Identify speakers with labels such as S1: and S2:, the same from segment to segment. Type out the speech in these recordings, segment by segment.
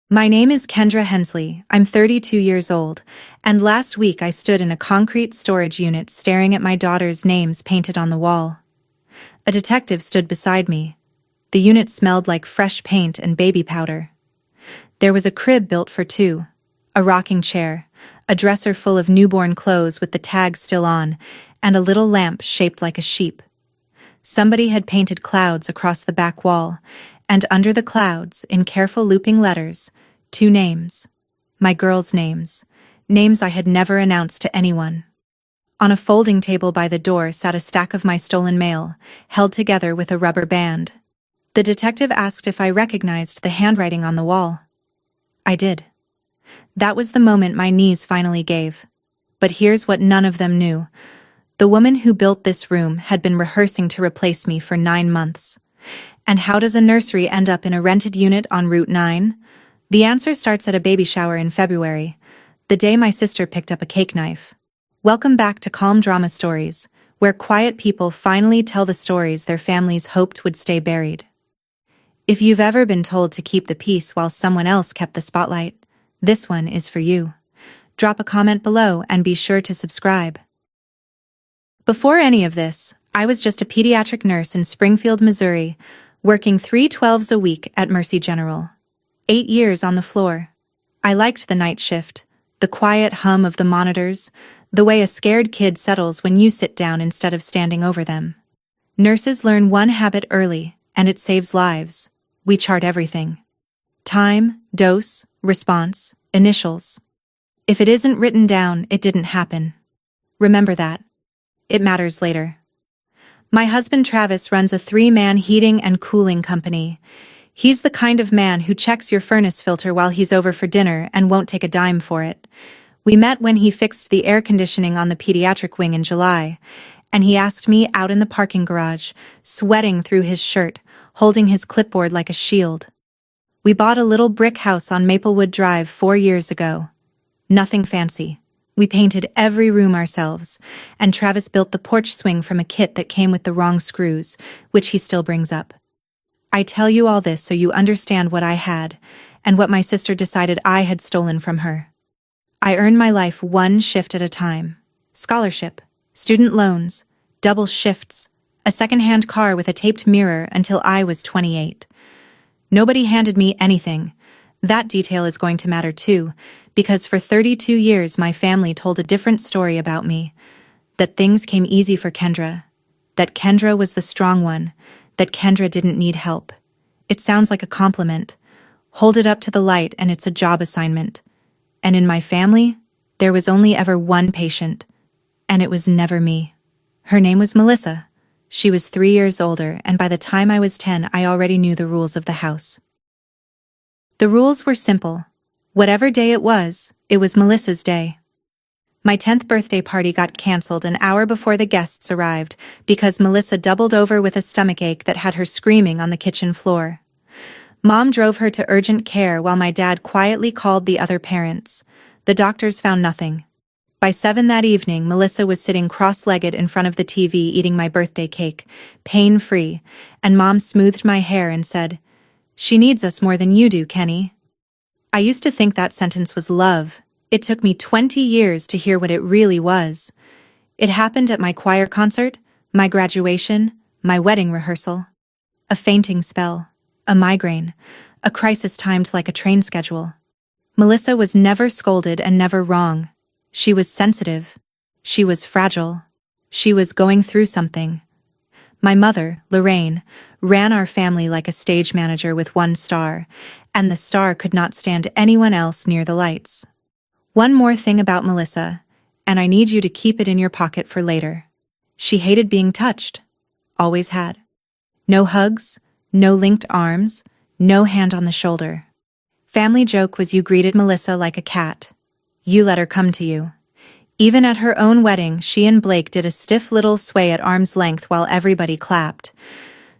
S1: My name is Kendra Hensley. I'm 32 years old, and last week I stood in a concrete storage unit staring at my daughter's names painted on the wall. A detective stood beside me. The unit smelled like fresh paint and baby powder. There was a crib built for two, a rocking chair, a dresser full of newborn clothes with the tag still on, and a little lamp shaped like a sheep. Somebody had painted clouds across the back wall, and under the clouds, in careful looping letters, two names. My girls' names. Names I had never announced to anyone. On a folding table by the door sat a stack of my stolen mail, held together with a rubber band. The detective asked if I recognized the handwriting on the wall. I did. That was the moment my knees finally gave. But here's what none of them knew. The woman who built this room had been rehearsing to replace me for 9 months. And how does a nursery end up in a rented unit on Route 9? The answer starts at a baby shower in February, the day my sister picked up a cake knife. Welcome back to Calm Drama Stories, where quiet people finally tell the stories their families hoped would stay buried. If you've ever been told to keep the peace while someone else kept the spotlight, this one is for you. Drop a comment below and be sure to subscribe. Before any of this, I was just a pediatric nurse in Springfield, Missouri, working 3/12s a week at Mercy General. 8 years on the floor. I liked the night shift, the quiet hum of the monitors, the way a scared kid settles when you sit down instead of standing over them. Nurses learn one habit early, and it saves lives. We chart everything. Time, dose, response, initials. If it isn't written down, it didn't happen. Remember that. It matters later. My husband Travis runs a 3-man heating and cooling company. He's the kind of man who checks your furnace filter while he's over for dinner and won't take a dime for it. We met when he fixed the air conditioning on the pediatric wing in July, and he asked me out in the parking garage, sweating through his shirt, holding his clipboard like a shield. We bought a little brick house on Maplewood Drive 4 years ago. Nothing fancy. We painted every room ourselves, and Travis built the porch swing from a kit that came with the wrong screws, which he still brings up. I tell you all this so you understand what I had, and what my sister decided I had stolen from her. I earned my life one shift at a time. Scholarship, student loans, double shifts, a second-hand car with a taped mirror until I was 28. Nobody handed me anything. That detail is going to matter too, because for 32 years my family told a different story about me. That things came easy for Kendra. That Kendra was the strong one. That Kendra didn't need help. It sounds like a compliment. Hold it up to the light and it's a job assignment. And in my family, there was only ever one patient. And it was never me. Her name was Melissa. She was 3 years older, and by the time I was 10, I already knew the rules of the house. The rules were simple. Whatever day it was Melissa's day. My 10th birthday party got canceled an hour before the guests arrived because Melissa doubled over with a stomachache that had her screaming on the kitchen floor. Mom drove her to urgent care while my dad quietly called the other parents. The doctors found nothing. By 7 that evening, Melissa was sitting cross-legged in front of the TV eating my birthday cake, pain-free, and Mom smoothed my hair and said, "She needs us more than you do, Kenny." I used to think that sentence was love. It took me 20 years to hear what it really was. It happened at my choir concert, my graduation, my wedding rehearsal. A fainting spell, a migraine, a crisis timed like a train schedule. Melissa was never scolded and never wrong. She was sensitive. She was fragile. She was going through something. My mother, Lorraine, ran our family like a stage manager with one star, and the star could not stand anyone else near the lights. One more thing about Melissa, and I need you to keep it in your pocket for later. She hated being touched. Always had. No hugs, no linked arms, no hand on the shoulder. Family joke was you greeted Melissa like a cat. You let her come to you. Even at her own wedding, she and Blake did a stiff little sway at arm's length while everybody clapped.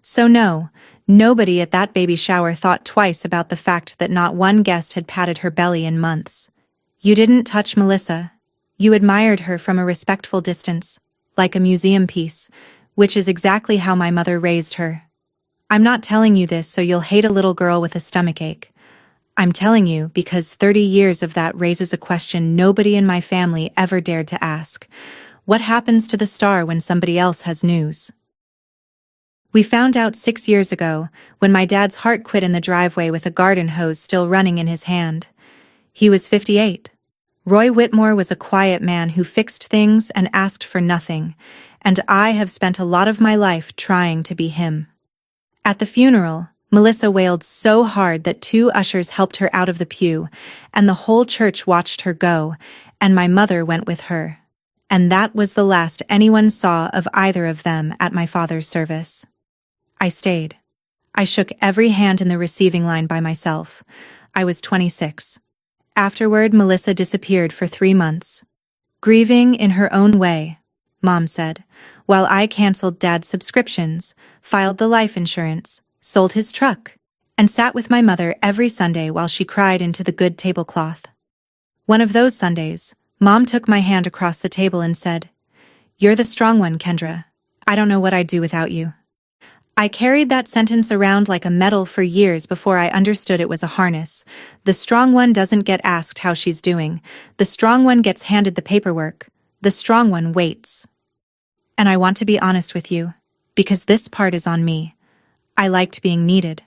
S1: So no, nobody at that baby shower thought twice about the fact that not one guest had patted her belly in months. You didn't touch Melissa. You admired her from a respectful distance, like a museum piece, which is exactly how my mother raised her. I'm not telling you this so you'll hate a little girl with a stomachache. I'm telling you because 30 years of that raises a question nobody in my family ever dared to ask. What happens to the star when somebody else has news? We found out 6 years ago, when my dad's heart quit in the driveway with a garden hose still running in his hand. He was 58. Roy Whitmore was a quiet man who fixed things and asked for nothing, and I have spent a lot of my life trying to be him. At the funeral, Melissa wailed so hard that 2 ushers helped her out of the pew, and the whole church watched her go, and my mother went with her. And that was the last anyone saw of either of them at my father's service. I stayed. I shook every hand in the receiving line by myself. I was 26. Afterward, Melissa disappeared for 3 months. Grieving in her own way, Mom said, while I canceled Dad's subscriptions, filed the life insurance, sold his truck, and sat with my mother every Sunday while she cried into the good tablecloth. One of those Sundays, Mom took my hand across the table and said, "You're the strong one, Kendra. I don't know what I'd do without you." I carried that sentence around like a medal for years before I understood it was a harness. The strong one doesn't get asked how she's doing. The strong one gets handed the paperwork. The strong one waits. And I want to be honest with you, because this part is on me. I liked being needed.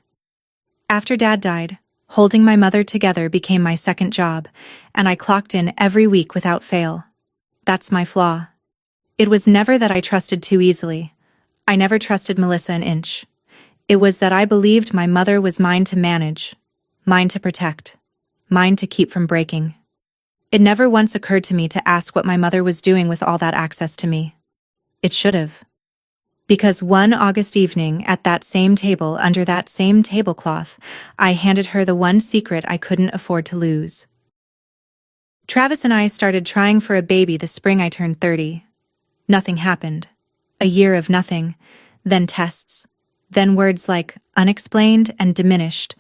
S1: After Dad died, holding my mother together became my second job, and I clocked in every week without fail. That's my flaw. It was never that I trusted too easily. I never trusted Melissa an inch. It was that I believed my mother was mine to manage, mine to protect, mine to keep from breaking. It never once occurred to me to ask what my mother was doing with all that access to me. It should have. Because one August evening at that same table under that same tablecloth, I handed her the one secret I couldn't afford to lose. Travis and I started trying for a baby the spring I turned 30. Nothing happened. A year of nothing, then tests, then words like unexplained and diminished,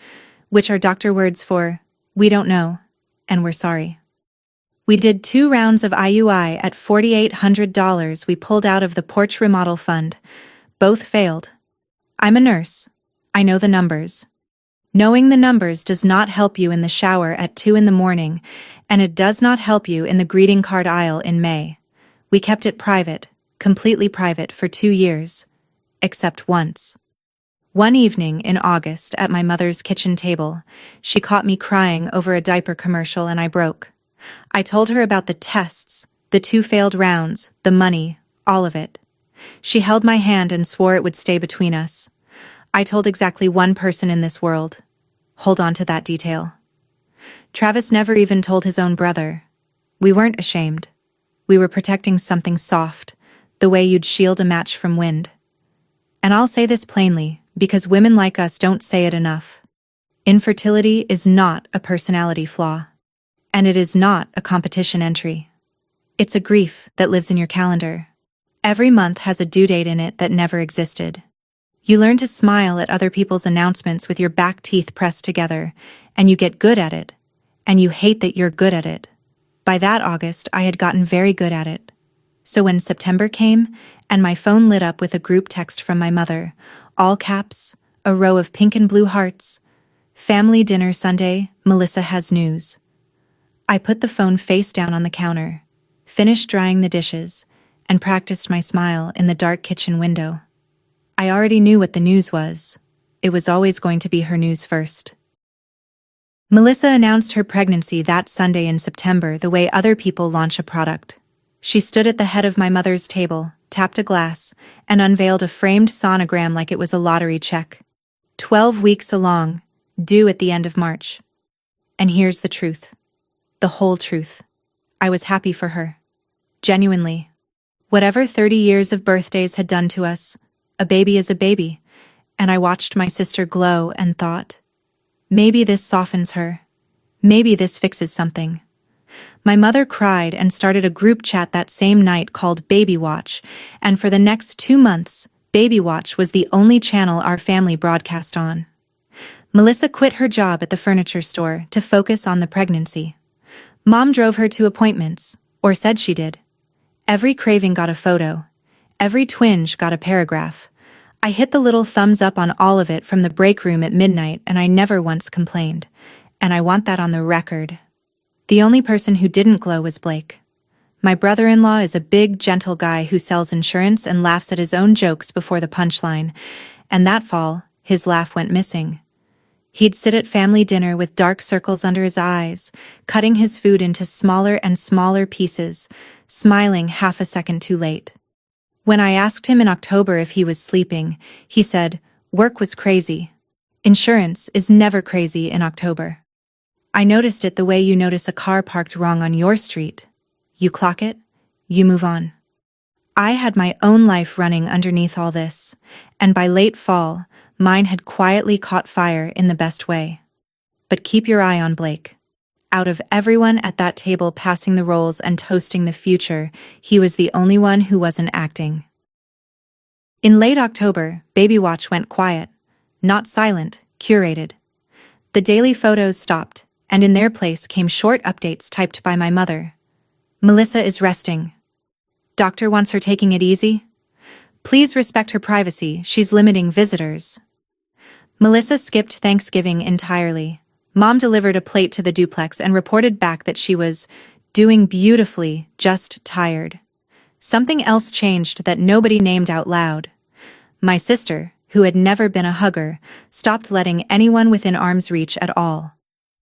S1: which are doctor words for, we don't know, and we're sorry. We did 2 rounds of IUI at $4,800 we pulled out of the porch remodel fund. Both failed. I'm a nurse. I know the numbers. Knowing the numbers does not help you in the shower at 2 in the morning, and it does not help you in the greeting card aisle in May. We kept it private. Completely private for 2 years, except once. One evening in August at my mother's kitchen table, she caught me crying over a diaper commercial and I broke. I told her about the tests, the 2 failed rounds, the money, all of it. She held my hand and swore it would stay between us. I told exactly one person in this world. Hold on to that detail. Travis never even told his own brother. We weren't ashamed. We were protecting something soft, the way you'd shield a match from wind. And I'll say this plainly, because women like us don't say it enough. Infertility is not a personality flaw. And it is not a competition entry. It's a grief that lives in your calendar. Every month has a due date in it that never existed. You learn to smile at other people's announcements with your back teeth pressed together, and you get good at it. And you hate that you're good at it. By that August, I had gotten very good at it. So when September came, and my phone lit up with a group text from my mother, all caps, a row of pink and blue hearts, family dinner Sunday, Melissa has news. I put the phone face down on the counter, finished drying the dishes, and practiced my smile in the dark kitchen window. I already knew what the news was. It was always going to be her news first. Melissa announced her pregnancy that Sunday in September the way other people launch a product. She stood at the head of my mother's table, tapped a glass, and unveiled a framed sonogram like it was a lottery check. 12 weeks along, due at the end of March. And here's the truth. The whole truth. I was happy for her. Genuinely. Whatever 30 years of birthdays had done to us, a baby is a baby, and I watched my sister glow and thought, maybe this softens her. Maybe this fixes something. My mother cried and started a group chat that same night called Baby Watch, and for the next 2 months, Baby Watch was the only channel our family broadcast on. Melissa quit her job at the furniture store to focus on the pregnancy. Mom drove her to appointments, or said she did. Every craving got a photo. Every twinge got a paragraph. I hit the little thumbs up on all of it from the break room at midnight, and I never once complained. And I want that on the record. The only person who didn't glow was Blake. My brother-in-law is a big, gentle guy who sells insurance and laughs at his own jokes before the punchline, and that fall, his laugh went missing. He'd sit at family dinner with dark circles under his eyes, cutting his food into smaller and smaller pieces, smiling half a second too late. When I asked him in October if he was sleeping, he said, "Work was crazy. Insurance is never crazy in October." I noticed it the way you notice a car parked wrong on your street. You clock it, you move on. I had my own life running underneath all this, and by late fall, mine had quietly caught fire in the best way. But keep your eye on Blake. Out of everyone at that table passing the rolls and toasting the future, he was the only one who wasn't acting. In late October, Baby Watch went quiet. Not silent, curated. The daily photos stopped, and in their place came short updates typed by my mother. "Melissa is resting. Doctor wants her taking it easy. Please respect her privacy, she's limiting visitors." Melissa skipped Thanksgiving entirely. Mom delivered a plate to the duplex and reported back that she was doing beautifully, just tired. Something else changed that nobody named out loud. My sister, who had never been a hugger, stopped letting anyone within arm's reach at all.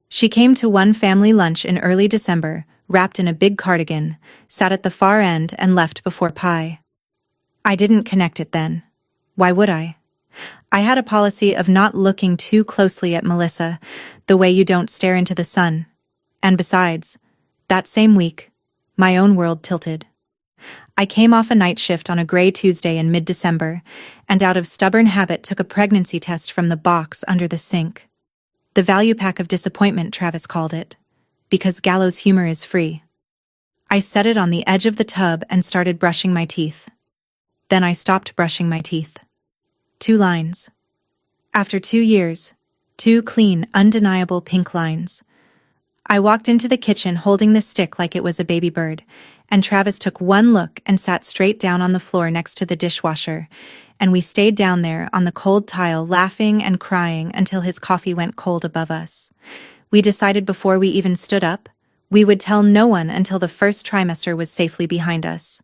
S1: She came to one family lunch in early December, wrapped in a big cardigan, sat at the far end and left before pie. I didn't connect it then. Why would I? I had a policy of not looking too closely at Melissa, the way you don't stare into the sun. And besides, that same week, my own world tilted. I came off a night shift on a gray Tuesday in mid-December, and out of stubborn habit took a pregnancy test from the box under the sink. The value pack of disappointment, Travis called it, because gallows humor is free. I set it on the edge of the tub and started brushing my teeth. Then I stopped brushing my teeth. 2 lines. After 2 years, 2 clean, undeniable pink lines. I walked into the kitchen holding the stick like it was a baby bird, and Travis took one look and sat straight down on the floor next to the dishwasher, and we stayed down there on the cold tile laughing and crying until his coffee went cold above us. We decided before we even stood up, we would tell no one until the first trimester was safely behind us.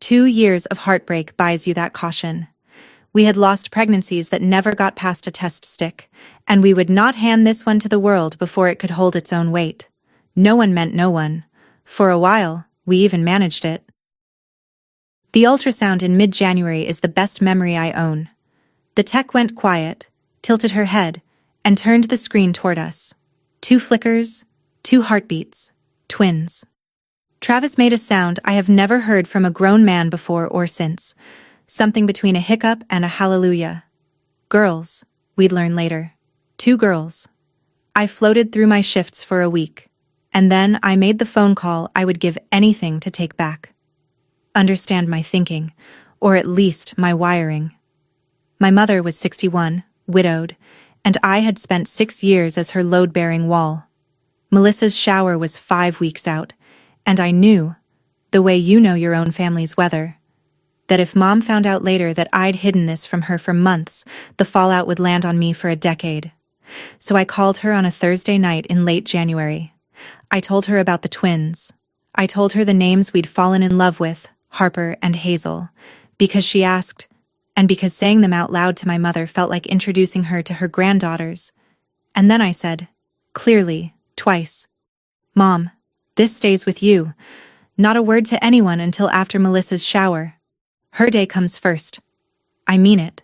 S1: 2 years of heartbreak buys you that caution. We had lost pregnancies that never got past a test stick, and we would not hand this one to the world before it could hold its own weight. No one meant no one. For a while, we even managed it. The ultrasound in mid-January is the best memory I own. The tech went quiet, tilted her head, and turned the screen toward us. 2 flickers, 2 heartbeats, twins. Travis made a sound I have never heard from a grown man before or since. Something between a hiccup and a hallelujah. Girls, we'd learn later. 2 girls. I floated through my shifts for a week, and then I made the phone call I would give anything to take back. Understand my thinking, or at least my wiring. My mother was 61, widowed, and I had spent 6 years as her load-bearing wall. Melissa's shower was 5 weeks out, and I knew, the way you know your own family's weather, that if Mom found out later that I'd hidden this from her for months, the fallout would land on me for a decade. So I called her on a Thursday night in late January. I told her about the twins. I told her the names we'd fallen in love with, Harper and Hazel, because she asked, and because saying them out loud to my mother felt like introducing her to her granddaughters. And then I said, clearly, twice, "Mom, this stays with you. Not a word to anyone until after Melissa's shower. Her day comes first. I mean it."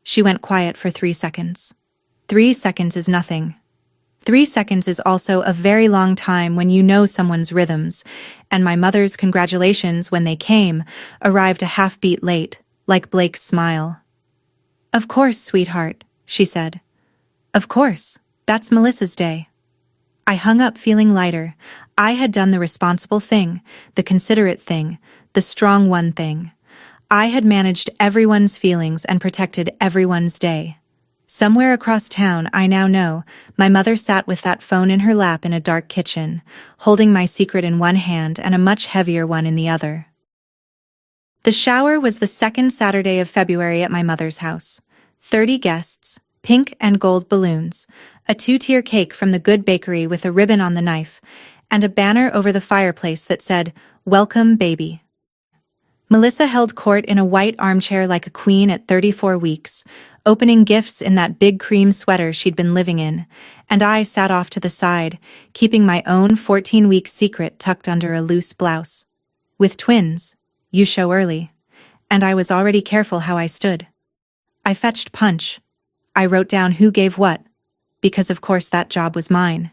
S1: She went quiet for 3 seconds. 3 seconds is nothing. 3 seconds is also a very long time when you know someone's rhythms, and my mother's congratulations when they came arrived a half-beat late, like Blake's smile. "Of course, sweetheart," she said. "Of course, that's Melissa's day." I hung up feeling lighter. I had done the responsible thing, the considerate thing, the strong one thing. I had managed everyone's feelings and protected everyone's day. Somewhere across town, I now know, my mother sat with that phone in her lap in a dark kitchen, holding my secret in one hand and a much heavier one in the other. The shower was the second Saturday of February at my mother's house. 30 guests, pink and gold balloons, a two-tier cake from the Good Bakery with a ribbon on the knife, and a banner over the fireplace that said, "Welcome, baby." Melissa held court in a white armchair like a queen at 34 weeks, opening gifts in that big cream sweater she'd been living in, and I sat off to the side, keeping my own 14-week secret tucked under a loose blouse. With twins, you show early, and I was already careful how I stood. I fetched punch. I wrote down who gave what, because of course that job was mine.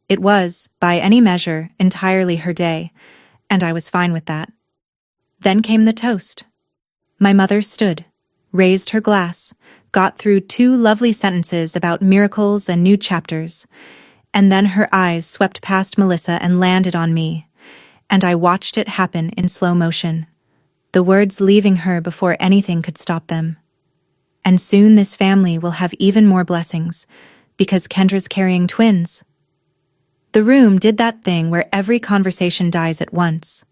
S1: It was, by any measure, entirely her day, and I was fine with that. Then came the toast. My mother stood, raised her glass, got through 2 lovely sentences about miracles and new chapters, and then her eyes swept past Melissa and landed on me, and I watched it happen in slow motion, the words leaving her before anything could stop them. And soon this family will have even more blessings, because Kendra's carrying twins. The room did that thing where every conversation dies at once.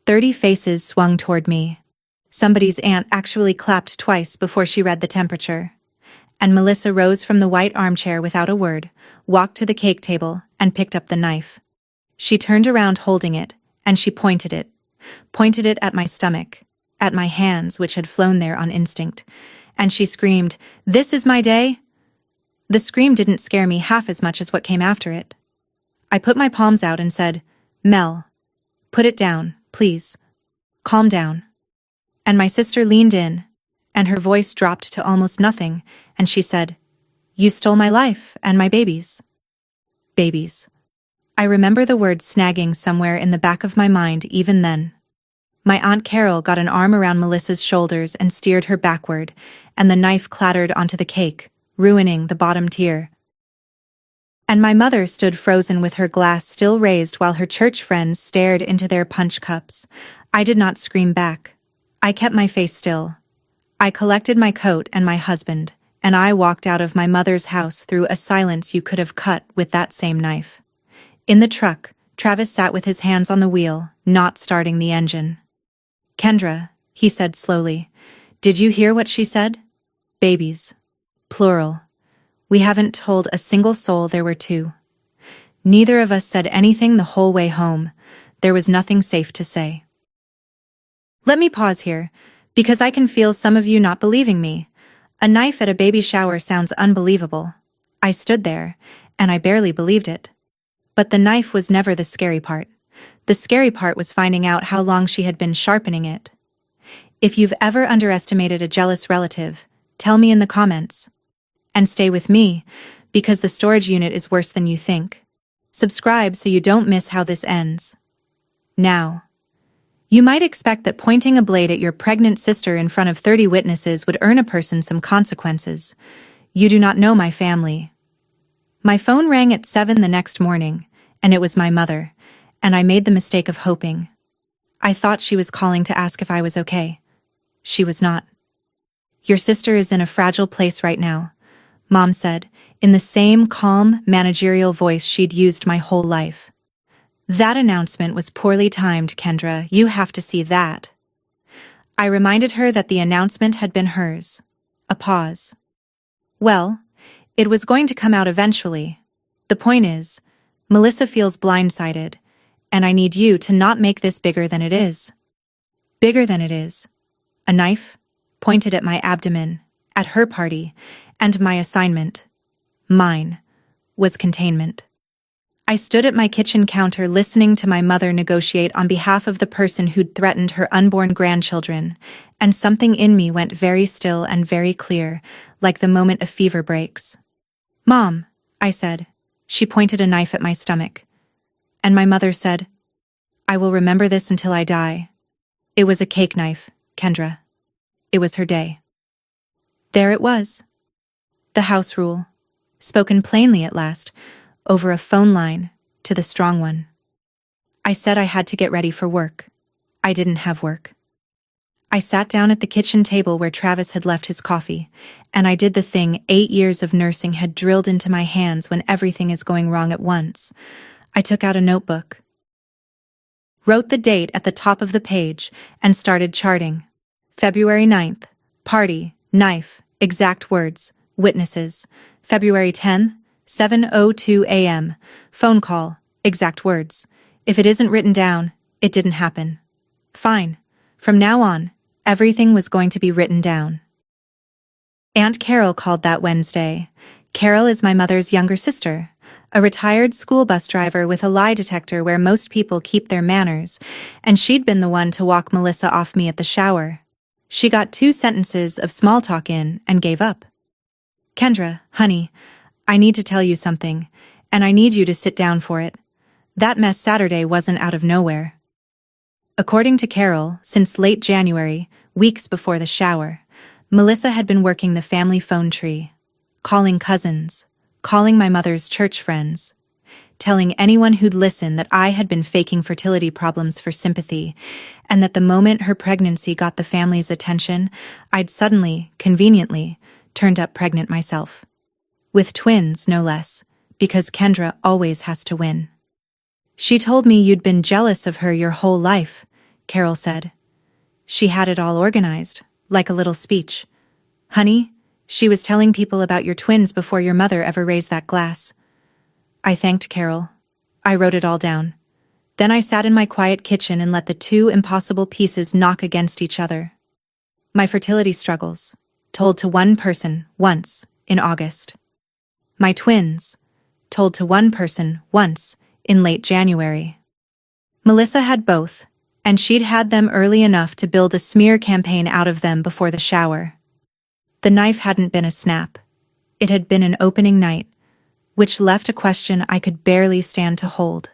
S1: 30 faces swung toward me. Somebody's aunt actually clapped twice before she read the temperature. And Melissa rose from the white armchair without a word, walked to the cake table, and picked up the knife. She turned around holding it, and she pointed it at my stomach, at my hands which had flown there on instinct, and she screamed, "This is my day!" The scream didn't scare me half as much as what came after it. I put my palms out and said, "Mel, put it down, please. Calm down." And my sister leaned in, and her voice dropped to almost nothing, and she said, "You stole my life and my babies." Babies. I remember the word snagging somewhere in the back of my mind even then. My Aunt Carol got an arm around Melissa's shoulders and steered her backward, and the knife clattered onto the cake, ruining the bottom tier. And my mother stood frozen with her glass still raised while her church friends stared into their punch cups. I did not scream back. I kept my face still. I collected my coat and my husband, and I walked out of my mother's house through a silence you could have cut with that same knife. In the truck, Travis sat with his hands on the wheel, not starting the engine. "Kendra," he said slowly, "did you hear what she said? Babies. Plural. We haven't told a single soul there were 2. Neither of us said anything the whole way home. There was nothing safe to say." Let me pause here, because I can feel some of you not believing me. A knife at a baby shower sounds unbelievable. I stood there, and I barely believed it. But the knife was never the scary part. The scary part was finding out how long she had been sharpening it. If you've ever underestimated a jealous relative, tell me in the comments. And stay with me, because the storage unit is worse than you think. Subscribe so you don't miss how this ends. Now, you might expect that pointing a blade at your pregnant sister in front of 30 witnesses would earn a person some consequences. You do not know my family. My phone rang at 7 the next morning, and it was my mother, and I made the mistake of hoping. I thought she was calling to ask if I was okay. She was not. "Your sister is in a fragile place right now," Mom said, in the same calm, managerial voice she'd used my whole life. "That announcement was poorly timed, Kendra. You have to see that." I reminded her that the announcement had been hers. A pause. "Well, it was going to come out eventually. The point is, Melissa feels blindsided, and I need you to not make this bigger than it is." Bigger than it is. A knife, pointed at my abdomen, at her party, and my assignment, mine, was containment. I stood at my kitchen counter listening to my mother negotiate on behalf of the person who'd threatened her unborn grandchildren, and something in me went very still and very clear, like the moment a fever breaks. "Mom," I said. She pointed a knife at my stomach. And my mother said, "I will remember this until I die." It was a cake knife, Kendra. It was her day. There it was. The house rule, spoken plainly at last, over a phone line, to the strong one. I said I had to get ready for work. I didn't have work. I sat down at the kitchen table where Travis had left his coffee, and I did the thing 8 years of nursing had drilled into my hands when everything is going wrong at once. I took out a notebook, wrote the date at the top of the page, and started charting. February 9th, party, knife, exact words, Witnesses. February 10th, 7:02 a.m. Phone call. Exact words. If it isn't written down, it didn't happen. Fine. From now on, everything was going to be written down. Aunt Carol called that Wednesday. Carol is my mother's younger sister, a retired school bus driver with a lie detector where most people keep their manners, and she'd been the one to walk Melissa off me at the shower. She got 2 sentences of small talk in and gave up. Kendra, honey, I need to tell you something, and I need you to sit down for it. That mess Saturday wasn't out of nowhere. According to Carol, since late January, weeks before the shower, Melissa had been working the family phone tree, calling cousins, calling my mother's church friends, telling anyone who'd listen that I had been faking fertility problems for sympathy, and that the moment her pregnancy got the family's attention, I'd suddenly, conveniently, turned up pregnant myself. With twins, no less, because Kendra always has to win. She told me you'd been jealous of her your whole life, Carol said. She had it all organized, like a little speech. Honey, she was telling people about your twins before your mother ever raised that glass. I thanked Carol. I wrote it all down. Then I sat in my quiet kitchen and let the 2 impossible pieces knock against each other. My fertility struggles, told to one person once in August. My twins, told to one person once in late January. Melissa had both, and she'd had them early enough to build a smear campaign out of them before the shower. The knife hadn't been a snap. It had been an opening night, which left a question I could barely stand to hold.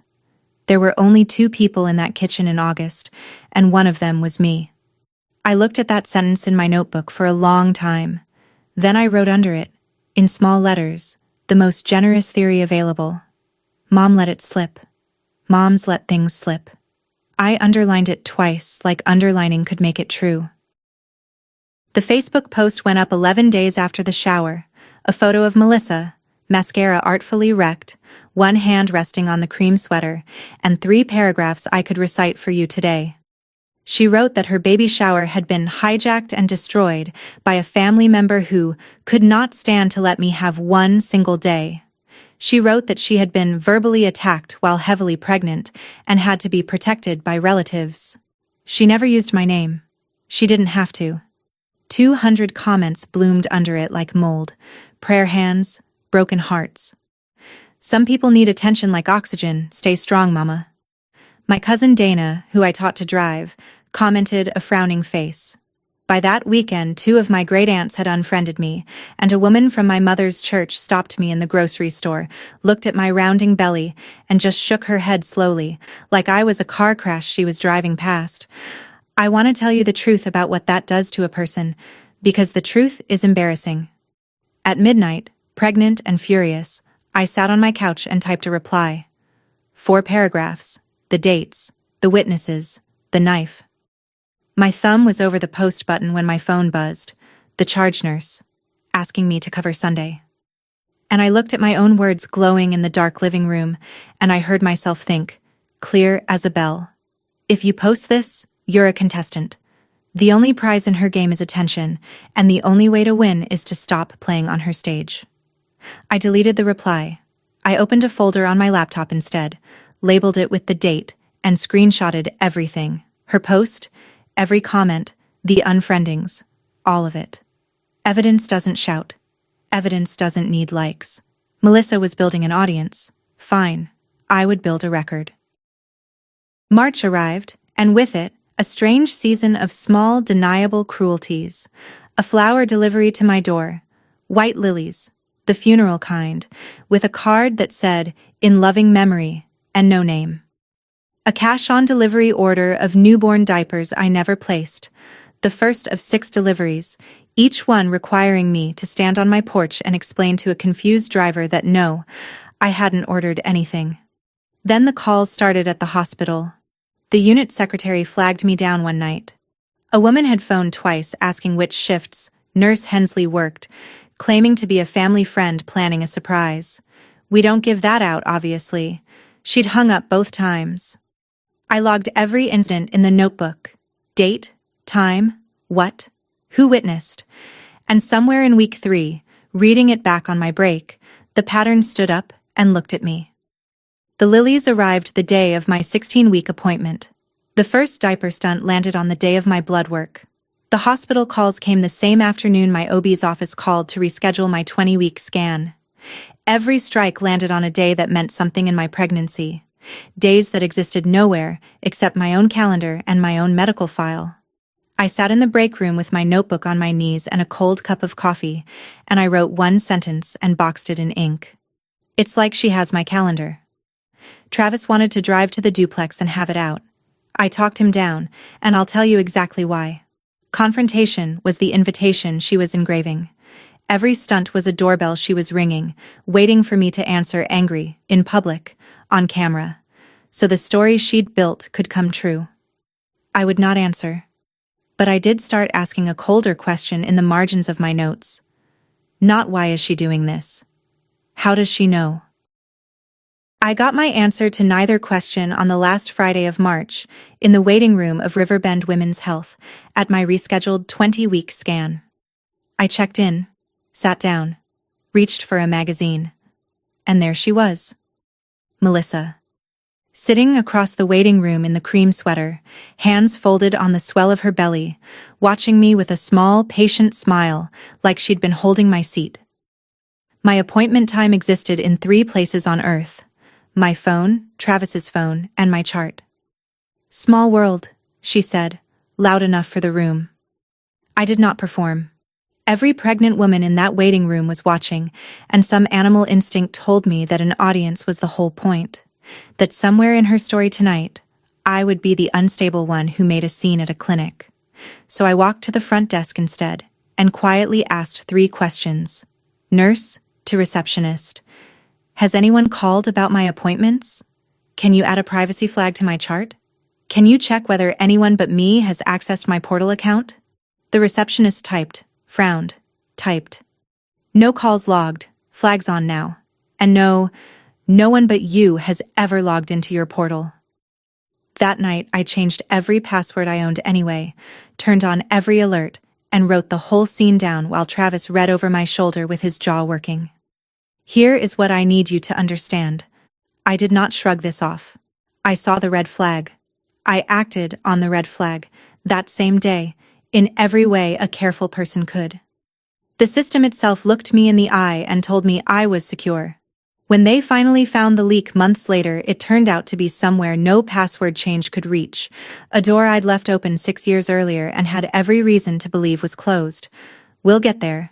S1: There were only 2 people in that kitchen in August, and one of them was me. I looked at that sentence in my notebook for a long time. Then I wrote under it, in small letters, the most generous theory available. Mom let it slip. Moms let things slip. I underlined it twice, like underlining could make it true. The Facebook post went up 11 days after the shower, a photo of Melissa, mascara artfully wrecked, one hand resting on the cream sweater, and 3 paragraphs I could recite for you today. She wrote that her baby shower had been hijacked and destroyed by a family member who could not stand to let me have one single day. She wrote that she had been verbally attacked while heavily pregnant and had to be protected by relatives. She never used my name. She didn't have to. 200 comments bloomed under it like mold, prayer hands, broken hearts. Some people need attention like oxygen. Stay strong, mama. My cousin Dana, who I taught to drive, commented a frowning face. By that weekend, 2 of my great aunts had unfriended me, and a woman from my mother's church stopped me in the grocery store, looked at my rounding belly, and just shook her head slowly, like I was a car crash she was driving past. I want to tell you the truth about what that does to a person, because the truth is embarrassing. At midnight, pregnant and furious, I sat on my couch and typed a reply. 4 paragraphs, the dates, the witnesses, the knife. My thumb was over the post button when my phone buzzed, the charge nurse, asking me to cover Sunday. And I looked at my own words glowing in the dark living room, and I heard myself think, clear as a bell. If you post this, you're a contestant. The only prize in her game is attention, and the only way to win is to stop playing on her stage. I deleted the reply. I opened a folder on my laptop instead, labeled it with the date, and screenshotted everything. Her post, every comment, the unfriendings, all of it. Evidence doesn't shout. Evidence doesn't need likes. Melissa was building an audience. Fine, I would build a record. March arrived, and with it, a strange season of small, deniable cruelties. A flower delivery to my door. White lilies, the funeral kind, with a card that said, "In loving memory," and no name. A cash-on-delivery order of newborn diapers I never placed, the first of 6 deliveries, each one requiring me to stand on my porch and explain to a confused driver that no, I hadn't ordered anything. Then the calls started at the hospital. The unit secretary flagged me down one night. A woman had phoned twice asking which shifts Nurse Hensley worked, claiming to be a family friend planning a surprise. We don't give that out, obviously. She'd hung up both times. I logged every incident in the notebook. Date, time, what, who witnessed. And somewhere in week 3, Reading it back on my break, the pattern stood up and looked at me. The lilies arrived the day of my 16-week appointment. The first diaper stunt landed on the day of my blood work. The hospital calls came the same afternoon my OB's office called to reschedule my 20-week scan. Every strike landed on a day that meant something in my pregnancy. Days that existed nowhere except my own calendar and my own medical file. I sat in the break room with my notebook on my knees and a cold cup of coffee, and I wrote one sentence and boxed it in ink. It's like she has my calendar. Travis wanted to drive to the duplex and have it out. I talked him down, and I'll tell you exactly why. Confrontation was the invitation she was engraving. Every stunt was a doorbell she was ringing, waiting for me to answer angry, in public, on camera, so the story she'd built could come true. I would not answer. But I did start asking a colder question in the margins of my notes. Not why is she doing this? How does she know? I got my answer to neither question on the last Friday of March, in the waiting room of Riverbend Women's Health, at my rescheduled 20-week scan. I checked in, sat down, reached for a magazine, and there she was. Melissa. Sitting across the waiting room in the cream sweater, hands folded on the swell of her belly, watching me with a small, patient smile, like she'd been holding my seat. My appointment time existed in 3 places on Earth. My phone, Travis's phone, and my chart. Small world, she said, loud enough for the room. I did not perform. Every pregnant woman in that waiting room was watching, and some animal instinct told me that an audience was the whole point. That somewhere in her story tonight, I would be the unstable one who made a scene at a clinic. So I walked to the front desk instead, and quietly asked 3 questions. Nurse to receptionist. Has anyone called about my appointments? Can you add a privacy flag to my chart? Can you check whether anyone but me has accessed my portal account? The receptionist typed, frowned, typed. No calls logged, flags on now. And no one but you has ever logged into your portal. That night, I changed every password I owned anyway, turned on every alert, and wrote the whole scene down while Travis read over my shoulder with his jaw working. Here is what I need you to understand. I did not shrug this off. I saw the red flag. I acted on the red flag, that same day, in every way a careful person could. The system itself looked me in the eye and told me I was secure. When they finally found the leak months later, it turned out to be somewhere no password change could reach, a door I'd left open 6 years earlier and had every reason to believe was closed. We'll get there.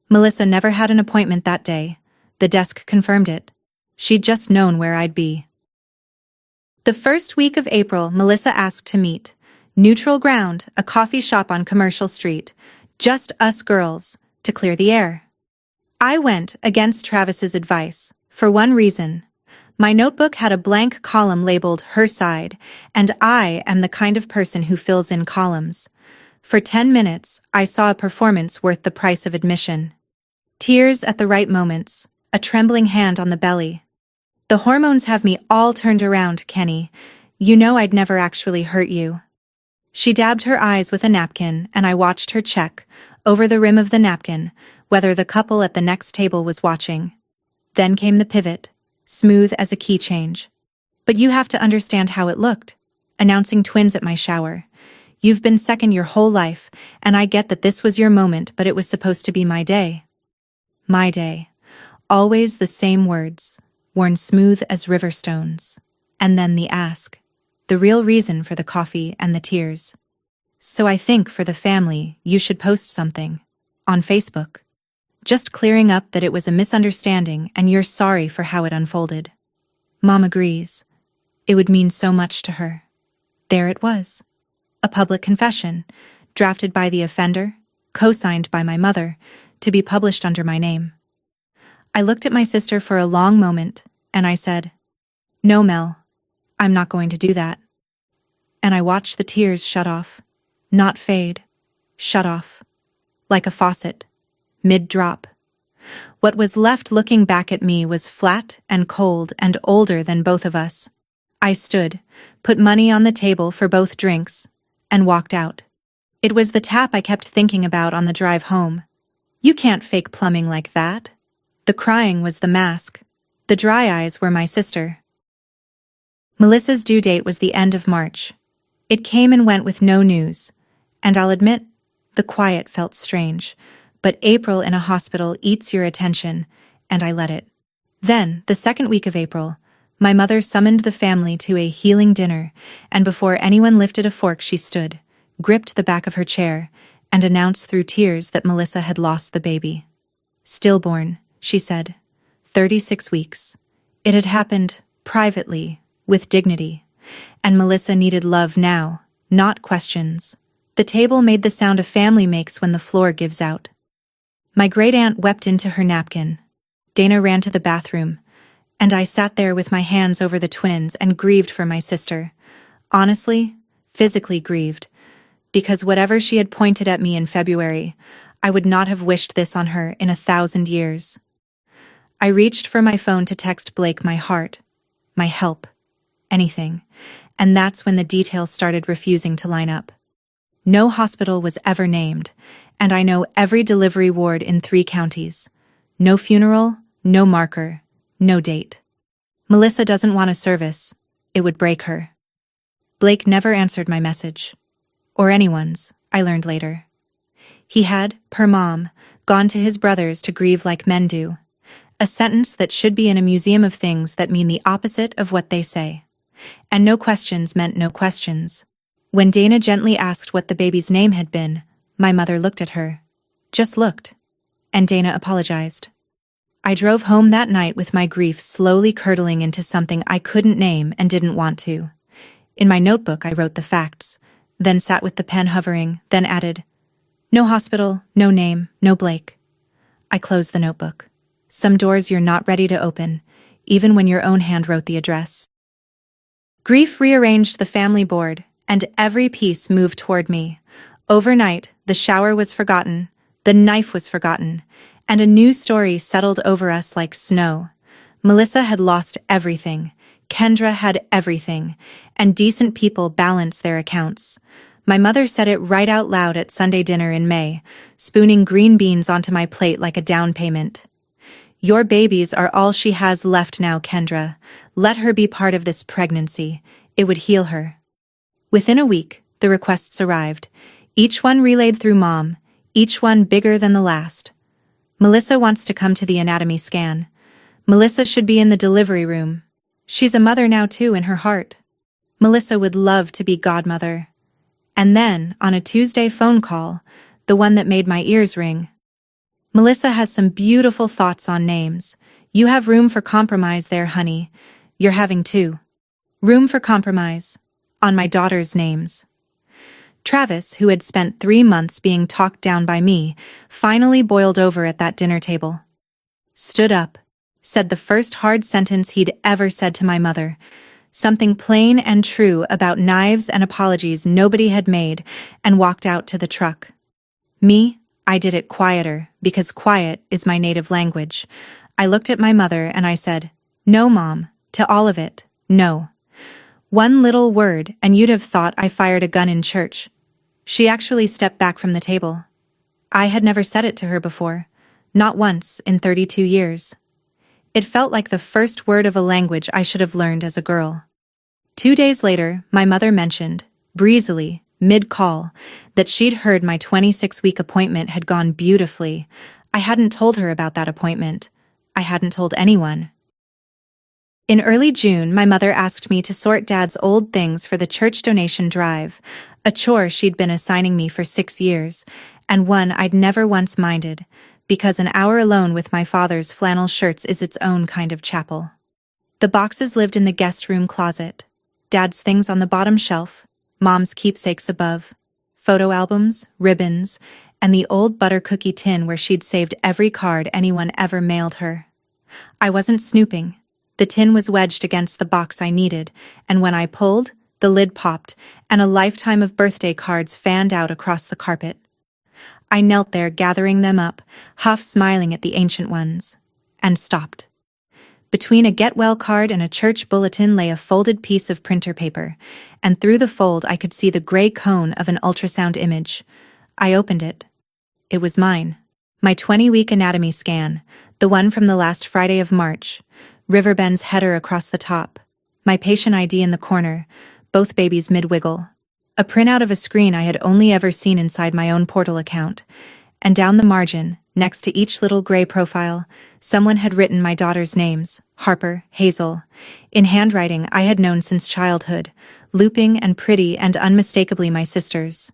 S1: Melissa never had an appointment that day. The desk confirmed it. She'd just known where I'd be. The first week of April, Melissa asked to meet. Neutral ground, a coffee shop on Commercial Street. Just us girls, to clear the air. I went against Travis's advice, for one reason. My notebook had a blank column labeled Her Side, and I am the kind of person who fills in columns. For 10 minutes, I saw a performance worth the price of admission. Tears at the right moments. A trembling hand on the belly. The hormones have me all turned around, Kenny. You know I'd never actually hurt you. She dabbed her eyes with a napkin, and I watched her check, over the rim of the napkin, whether the couple at the next table was watching. Then came the pivot, smooth as a key change. But you have to understand how it looked. Announcing twins at my shower. You've been second your whole life, and I get that this was your moment, but it was supposed to be my day. My day. Always the same words, worn smooth as river stones. And then the ask. The real reason for the coffee and the tears. So I think for the family, you should post something. On Facebook. Just clearing up that it was a misunderstanding and you're sorry for how it unfolded. Mom agrees. It would mean so much to her. There it was. A public confession, drafted by the offender, co-signed by my mother, to be published under my name. I looked at my sister for a long moment, and I said, "No, Mel, I'm not going to do that." And I watched the tears shut off. Not fade. Shut off. Like a faucet. Mid-drop. What was left looking back at me was flat and cold and older than both of us. I stood, put money on the table for both drinks, and walked out. It was the tap I kept thinking about on the drive home. You can't fake plumbing like that. The crying was the mask. The dry eyes were my sister. Melissa's due date was the end of March. It came and went with no news, and I'll admit, the quiet felt strange, but April in a hospital eats your attention, and I let it. Then, the second week of April, my mother summoned the family to a healing dinner, and before anyone lifted a fork she stood, gripped the back of her chair, and announced through tears that Melissa had lost the baby. Stillborn, she said. 36 weeks. It had happened, privately, with dignity. And Melissa needed love now, not questions. The table made the sound a family makes when the floor gives out. My great-aunt wept into her napkin. Dana ran to the bathroom, and I sat there with my hands over the twins and grieved for my sister. Honestly, physically grieved, because whatever she had pointed at me in February, I would not have wished this on her in 1,000 years. I reached for my phone to text Blake my heart, my help, anything, and that's when the details started refusing to line up. No hospital was ever named, and I know every delivery ward in 3 counties. No funeral, no marker, no date. Melissa doesn't want a service. It would break her. Blake never answered my message. Or anyone's, I learned later. He had, per mom, gone to his brothers to grieve like men do. A sentence that should be in a museum of things that mean the opposite of what they say. And no questions meant no questions. When Dana gently asked what the baby's name had been, my mother looked at her. Just looked. And Dana apologized. I drove home that night with my grief slowly curdling into something I couldn't name and didn't want to. In my notebook I wrote the facts, then sat with the pen hovering, then added, "No hospital, no name, no Blake." I closed the notebook. Some doors you're not ready to open, even when your own hand wrote the address. Grief rearranged the family board, and every piece moved toward me. Overnight, the shower was forgotten, the knife was forgotten, and a new story settled over us like snow. Melissa had lost everything, Kendra had everything, and decent people balanced their accounts. My mother said it right out loud at Sunday dinner in May, spooning green beans onto my plate like a down payment. "Your babies are all she has left now, Kendra. Let her be part of this pregnancy. It would heal her." Within a week, the requests arrived, each one relayed through Mom, each one bigger than the last. Melissa wants to come to the anatomy scan. Melissa should be in the delivery room. She's a mother now too in her heart. Melissa would love to be godmother. And then, on a Tuesday phone call, the one that made my ears ring. "Melissa has some beautiful thoughts on names. You have room for compromise there, honey. You're having 2. Room for compromise. On my daughter's names." Travis, who had spent 3 months being talked down by me, finally boiled over at that dinner table. Stood up, said the first hard sentence he'd ever said to my mother, something plain and true about knives and apologies nobody had made, and walked out to the truck. Me, I did it quieter, because quiet is my native language. I looked at my mother and I said, "No, Mom, to all of it, no." One little word and you'd have thought I fired a gun in church. She actually stepped back from the table. I had never said it to her before, not once in 32 years. It felt like the first word of a language I should have learned as a girl. 2 days later, my mother mentioned, breezily, mid-call, that she'd heard my 26-week appointment had gone beautifully. I hadn't told her about that appointment. I hadn't told anyone. In early June, my mother asked me to sort Dad's old things for the church donation drive, a chore she'd been assigning me for 6 years, and one I'd never once minded, because an hour alone with my father's flannel shirts is its own kind of chapel. The boxes lived in the guest room closet, Dad's things on the bottom shelf, Mom's keepsakes above, photo albums, ribbons, and the old butter cookie tin where she'd saved every card anyone ever mailed her. I wasn't snooping. The tin was wedged against the box I needed, and when I pulled, the lid popped, and a lifetime of birthday cards fanned out across the carpet. I knelt there gathering them up, half smiling at the ancient ones, and stopped. Between a get-well card and a church bulletin lay a folded piece of printer paper, and through the fold I could see the gray cone of an ultrasound image. I opened it. It was mine. My 20-week anatomy scan, the one from the last Friday of March, Riverbend's header across the top, my patient ID in the corner, both babies mid-wiggle. A printout of a screen I had only ever seen inside my own portal account, and down the margin, next to each little gray profile, someone had written my daughter's names, Harper, Hazel, in handwriting I had known since childhood, looping and pretty and unmistakably my sister's.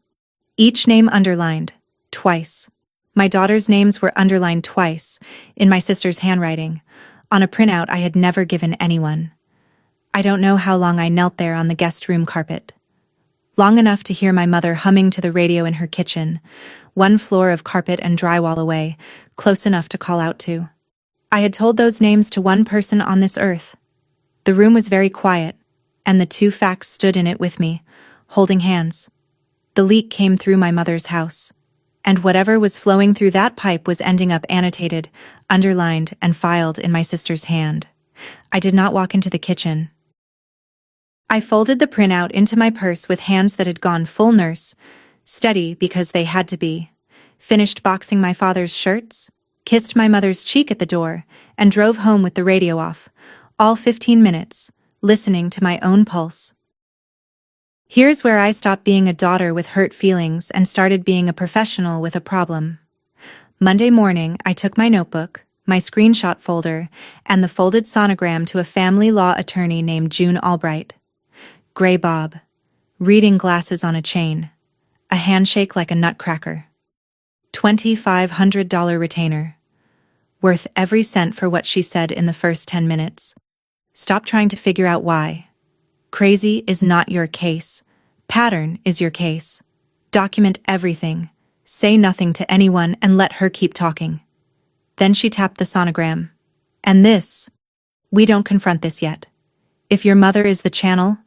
S1: Each name underlined, twice. My daughter's names were underlined twice, in my sister's handwriting, on a printout I had never given anyone. I don't know how long I knelt there on the guest room carpet. Long enough to hear my mother humming to the radio in her kitchen, one floor of carpet and drywall away, close enough to call out to. I had told those names to one person on this earth. The room was very quiet, and the two facts stood in it with me, holding hands. The leak came through my mother's house, and whatever was flowing through that pipe was ending up annotated, underlined, and filed in my sister's hand. I did not walk into the kitchen. I folded the printout into my purse with hands that had gone full nurse, steady because they had to be, finished boxing my father's shirts, kissed my mother's cheek at the door, and drove home with the radio off, all 15 minutes, listening to my own pulse. Here's where I stopped being a daughter with hurt feelings and started being a professional with a problem. Monday morning, I took my notebook, my screenshot folder, and the folded sonogram to a family law attorney named June Albright. Gray bob, reading glasses on a chain, a handshake like a nutcracker. $2,500 retainer. Worth every cent for what she said in the first 10 minutes. Stop trying to figure out why. Crazy is not your case. Pattern is your case. Document everything. Say nothing to anyone and let her keep talking. Then she tapped the sonogram. And this. We don't confront this yet. If your mother is the channel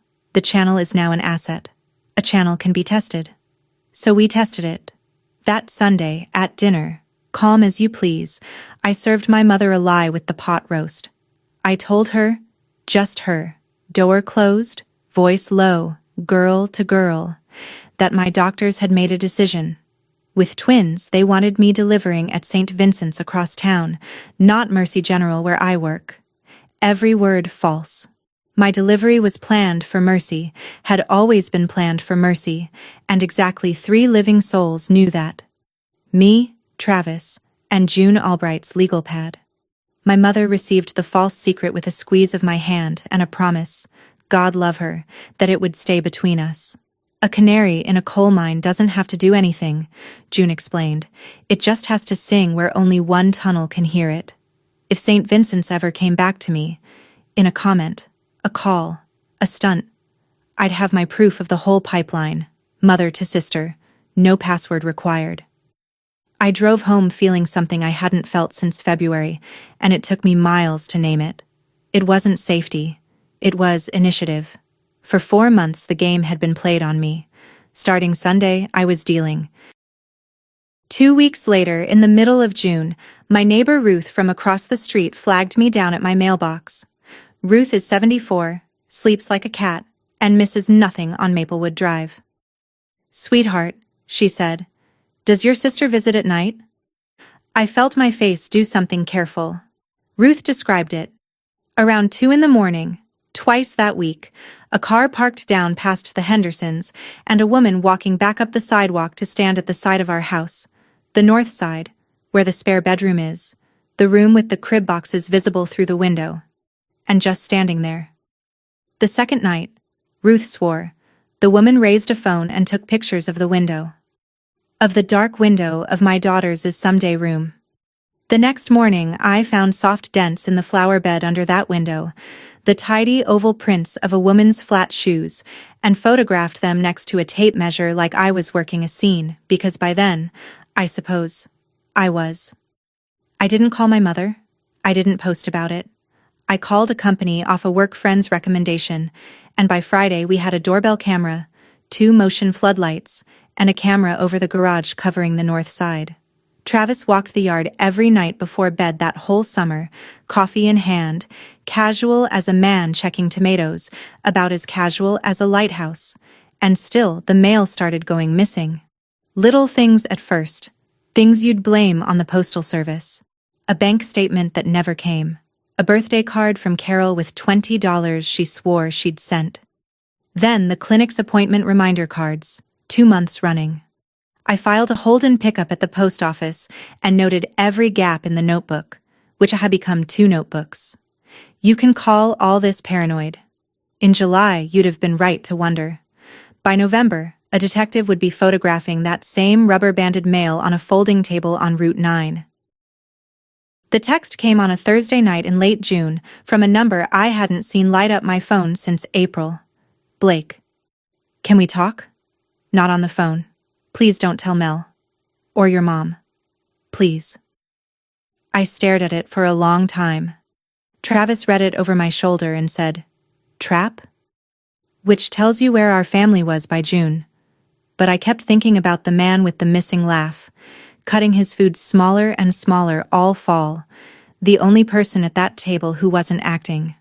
S1: is now an asset. A channel can be tested. So we tested it. That Sunday, at dinner, calm as you please, I served my mother a lie with the pot roast. I told her, just her, door closed, voice low, girl to girl, that my doctors had made a decision. With twins, they wanted me delivering at St. Vincent's across town, not Mercy General where I work. Every word false. My delivery was planned for Mercy, had always been planned for Mercy, and exactly 3 living souls knew that. Me, Travis, and June Albright's legal pad. My mother received the false secret with a squeeze of my hand and a promise, God love her, that it would stay between us. A canary in a coal mine doesn't have to do anything, June explained. It just has to sing where only one tunnel can hear it. If St. Vincent's ever came back to me, in a comment, a call, a stunt, I'd have my proof of the whole pipeline, mother to sister, no password required. I drove home feeling something I hadn't felt since February, and it took me miles to name it. It wasn't safety. It was initiative. For 4 months the game had been played on me. Starting Sunday, I was dealing. 2 weeks later, in the middle of June, my neighbor Ruth from across the street flagged me down at my mailbox. Ruth is 74, sleeps like a cat, and misses nothing on Maplewood Drive. Sweetheart, she said, does your sister visit at night? I felt my face do something careful. Ruth described it. Around 2 a.m, twice that week, a car parked down past the Hendersons, and a woman walking back up the sidewalk to stand at the side of our house, the north side, where the spare bedroom is, the room with the crib boxes visible through the window. And just standing there. The second night, Ruth swore, the woman raised a phone and took pictures of the window. Of the dark window of my daughter's someday room. The next morning, I found soft dents in the flower bed under that window, the tidy oval prints of a woman's flat shoes, and photographed them next to a tape measure like I was working a scene, because by then, I suppose, I was. I didn't call my mother. I didn't post about it. I called a company off a work friend's recommendation, and by Friday we had a doorbell camera, 2 motion floodlights, and a camera over the garage covering the north side. Travis walked the yard every night before bed that whole summer, coffee in hand, casual as a man checking tomatoes, about as casual as a lighthouse. And still the mail started going missing. Little things at first. Things you'd blame on the postal service. A bank statement that never came. A birthday card from Carol with $20 she swore she'd sent. Then the clinic's appointment reminder cards, 2 months running. I filed a hold-in pickup at the post office and noted every gap in the notebook, which had become 2 notebooks. You can call all this paranoid. In July, you'd have been right to wonder. By November, a detective would be photographing that same rubber-banded mail on a folding table on Route 9. The text came on a Thursday night in late June from a number I hadn't seen light up my phone since April. Blake. Can we talk? Not on the phone. Please don't tell Mel. Or your mom. Please. I stared at it for a long time. Travis read it over my shoulder and said, "Trap?" Which tells you where our family was by June. But I kept thinking about the man with the missing laugh, cutting his food smaller and smaller all fall, the only person at that table who wasn't acting.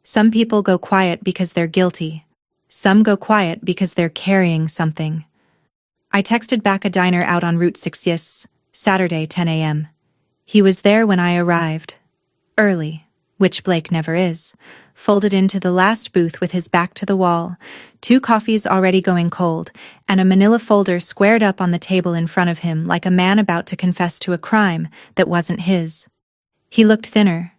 S1: Some people go quiet because they're guilty. Some go quiet because they're carrying something. I texted back a diner out on Route 6, yes, Saturday 10 a.m. He was there when I arrived. Early, which Blake never is, folded into the last booth with his back to the wall, 2 coffees already going cold, and a manila folder squared up on the table in front of him like a man about to confess to a crime that wasn't his. He looked thinner.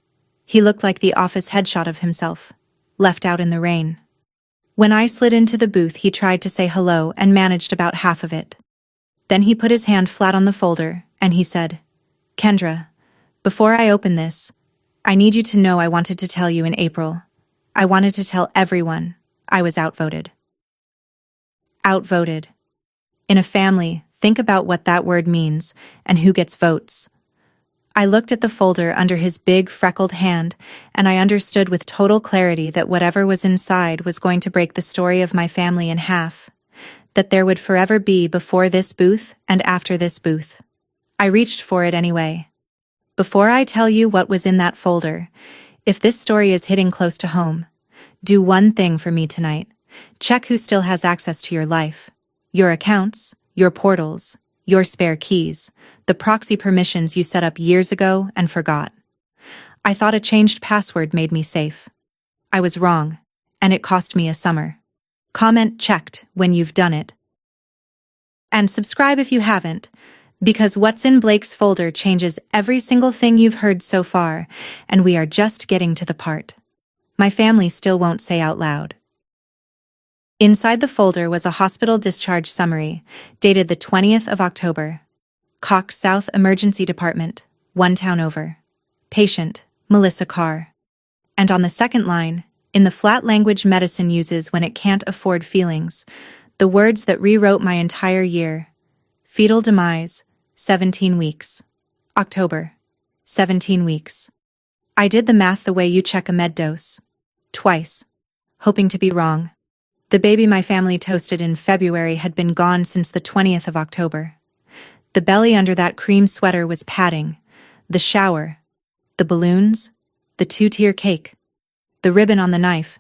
S1: He looked like the office headshot of himself, left out in the rain. When I slid into the booth, he tried to say hello and managed about half of it. Then he put his hand flat on the folder, and he said, "Kendra, before I open this, I need you to know I wanted to tell you in April. I wanted to tell everyone I was outvoted." Outvoted. In a family, think about what that word means and who gets votes. I looked at the folder under his big, freckled hand, and I understood with total clarity that whatever was inside was going to break the story of my family in half, that there would forever be before this booth and after this booth. I reached for it anyway. Before I tell you what was in that folder, if this story is hitting close to home, do one thing for me tonight. Check who still has access to your life. Your accounts, your portals, your spare keys, the proxy permissions you set up years ago and forgot. I thought a changed password made me safe. I was wrong, and it cost me a summer. Comment checked when you've done it. And subscribe if you haven't, because what's in Blake's folder changes every single thing you've heard so far, and we are just getting to the part my family still won't say out loud. Inside the folder was a hospital discharge summary, dated the 20th of October. Cox South Emergency Department, 1 town over. Patient, Melissa Carr. And on the second line, in the flat language medicine uses when it can't afford feelings, the words that rewrote my entire year. Fetal demise, 17 weeks. October, 17 weeks. I did the math the way you check a med dose. Twice. Hoping to be wrong. The baby my family toasted in February had been gone since the 20th of October. The belly under that cream sweater was padding. The shower. The balloons. The 2-tier cake. The ribbon on the knife.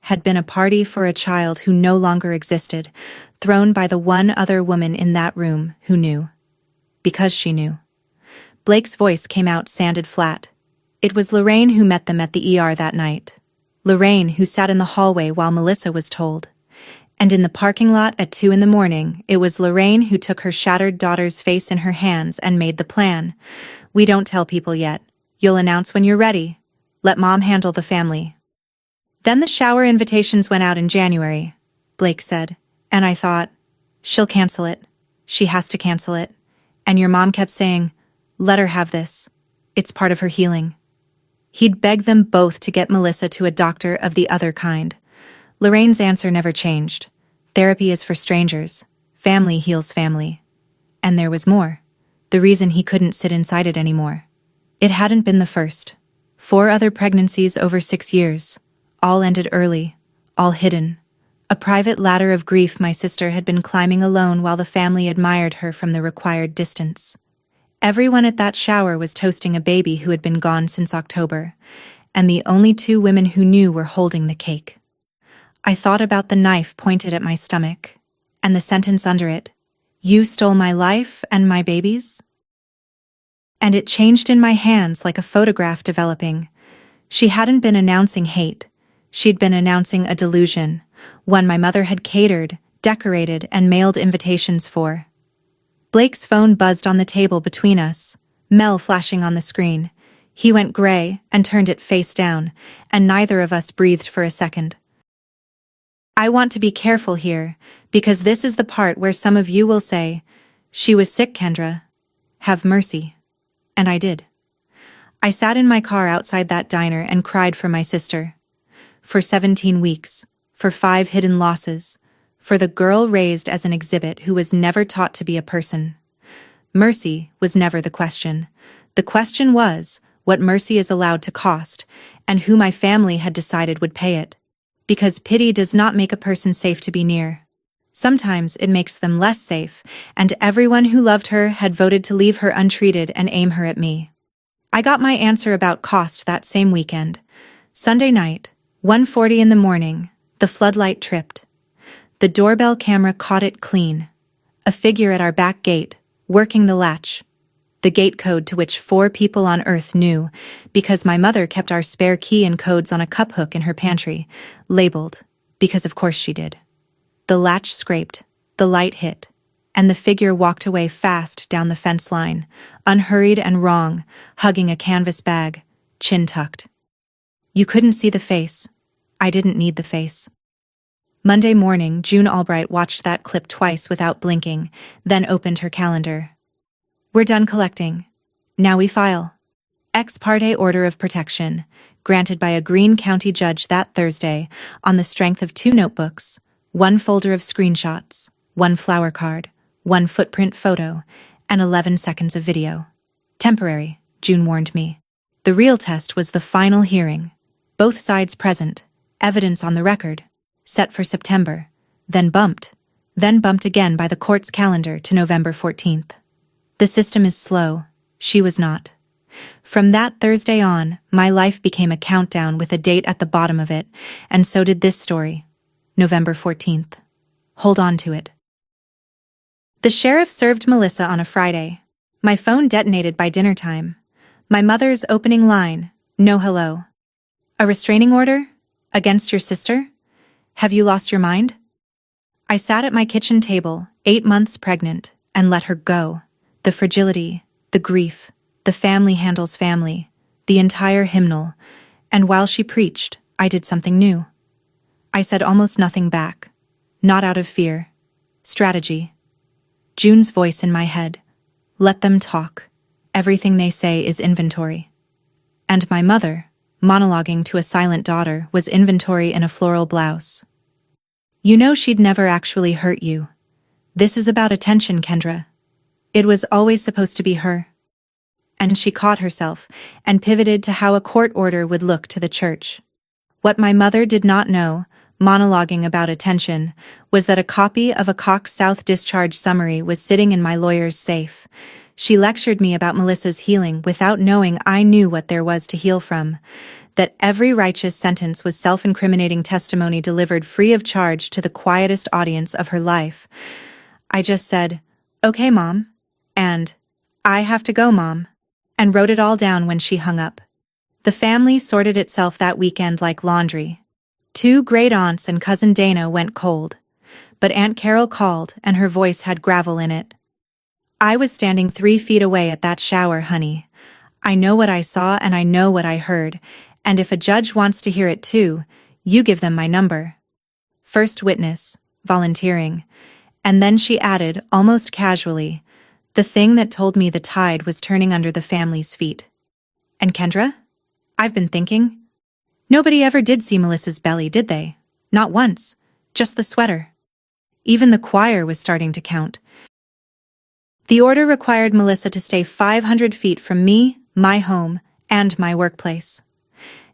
S1: Had been a party for a child who no longer existed, thrown by the one other woman in that room who knew. Because she knew. Blake's voice came out sanded flat. It was Lorraine who met them at the ER that night. Lorraine who sat in the hallway while Melissa was told. And in the parking lot at 2 in the morning, it was Lorraine who took her shattered daughter's face in her hands and made the plan. "We don't tell people yet. You'll announce when you're ready. Let Mom handle the family." Then the shower invitations went out in January, Blake said, and I thought, she'll cancel it. She has to cancel it. And your mom kept saying, "Let her have this. It's part of her healing." He'd begged them both to get Melissa to a doctor of the other kind. Lorraine's answer never changed. Therapy is for strangers. Family heals family. And there was more. The reason he couldn't sit inside it anymore. It hadn't been the first. 4 other pregnancies over 6 years. All ended early. All hidden. A private ladder of grief my sister had been climbing alone while the family admired her from the required distance. Everyone at that shower was toasting a baby who had been gone since October, and the only 2 women who knew were holding the cake. I thought about the knife pointed at my stomach, and the sentence under it, "You stole my life and my babies?" And it changed in my hands like a photograph developing. She hadn't been announcing hate. She'd been announcing a delusion, one my mother had catered, decorated, and mailed invitations for. Blake's phone buzzed on the table between us, Mel flashing on the screen. He went gray and turned it face down, and neither of us breathed for a second. I want to be careful here, because this is the part where some of you will say, "She was sick, Kendra. Have mercy." And I did. I sat in my car outside that diner and cried for my sister. For 17 weeks. For 5 hidden losses. For the girl raised as an exhibit who was never taught to be a person. Mercy was never the question. The question was, what mercy is allowed to cost, and who my family had decided would pay it. Because pity does not make a person safe to be near. Sometimes it makes them less safe, and everyone who loved her had voted to leave her untreated and aim her at me. I got my answer about cost that same weekend. Sunday night, 1:40 in the morning, the floodlight tripped. The doorbell camera caught it clean. A figure at our back gate, working the latch. The gate code to which 4 people on earth knew, because my mother kept our spare key and codes on a cup hook in her pantry, labeled, because of course she did. The latch scraped, the light hit, and the figure walked away fast down the fence line, unhurried and wrong, hugging a canvas bag, chin tucked. You couldn't see the face. I didn't need the face. Monday morning, June Albright watched that clip twice without blinking, then opened her calendar. We're done collecting. Now we file. Ex parte order of protection, granted by a Greene County judge that Thursday, on the strength of 2 notebooks, 1 folder of screenshots, 1 flower card, 1 footprint photo, and 11 seconds of video. Temporary, June warned me. The real test was the final hearing. Both sides present, evidence on the record, set for September, then bumped again by the court's calendar to November 14th. The system is slow. She was not. From that Thursday on, my life became a countdown with a date at the bottom of it, and so did this story. November 14th. Hold on to it. The sheriff served Melissa on a Friday. My phone detonated by dinner time. My mother's opening line, no hello. A restraining order? Against your sister? Have you lost your mind? I sat at my kitchen table, 8 months pregnant, and let her go. The fragility, the grief, the family handles family, the entire hymnal, and while she preached, I did something new. I said almost nothing back. Not out of fear. Strategy. June's voice in my head. Let them talk. Everything they say is inventory. And my mother, monologuing to a silent daughter, was inventory in a floral blouse. You know she'd never actually hurt you. This is about attention, Kendra. It was always supposed to be her. And she caught herself and pivoted to how a court order would look to the church. What my mother did not know, monologuing about attention, was that a copy of a Cox South discharge summary was sitting in my lawyer's safe. She lectured me about Melissa's healing without knowing I knew what there was to heal from. That every righteous sentence was self-incriminating testimony delivered free of charge to the quietest audience of her life. I just said, "Okay, Mom," and "I have to go, Mom," and wrote it all down when she hung up. The family sorted itself that weekend like laundry. 2 great aunts and cousin Dana went cold. But Aunt Carol called, and her voice had gravel in it. I was standing 3 feet away at that shower, honey. I know what I saw and I know what I heard, and if a judge wants to hear it too, you give them my number. First witness, volunteering. And then she added, almost casually, the thing that told me the tide was turning under the family's feet. And Kendra? I've been thinking. Nobody ever did see Melissa's belly, did they? Not once. Just the sweater. Even the choir was starting to count. The order required Melissa to stay 500 feet from me, my home, and my workplace.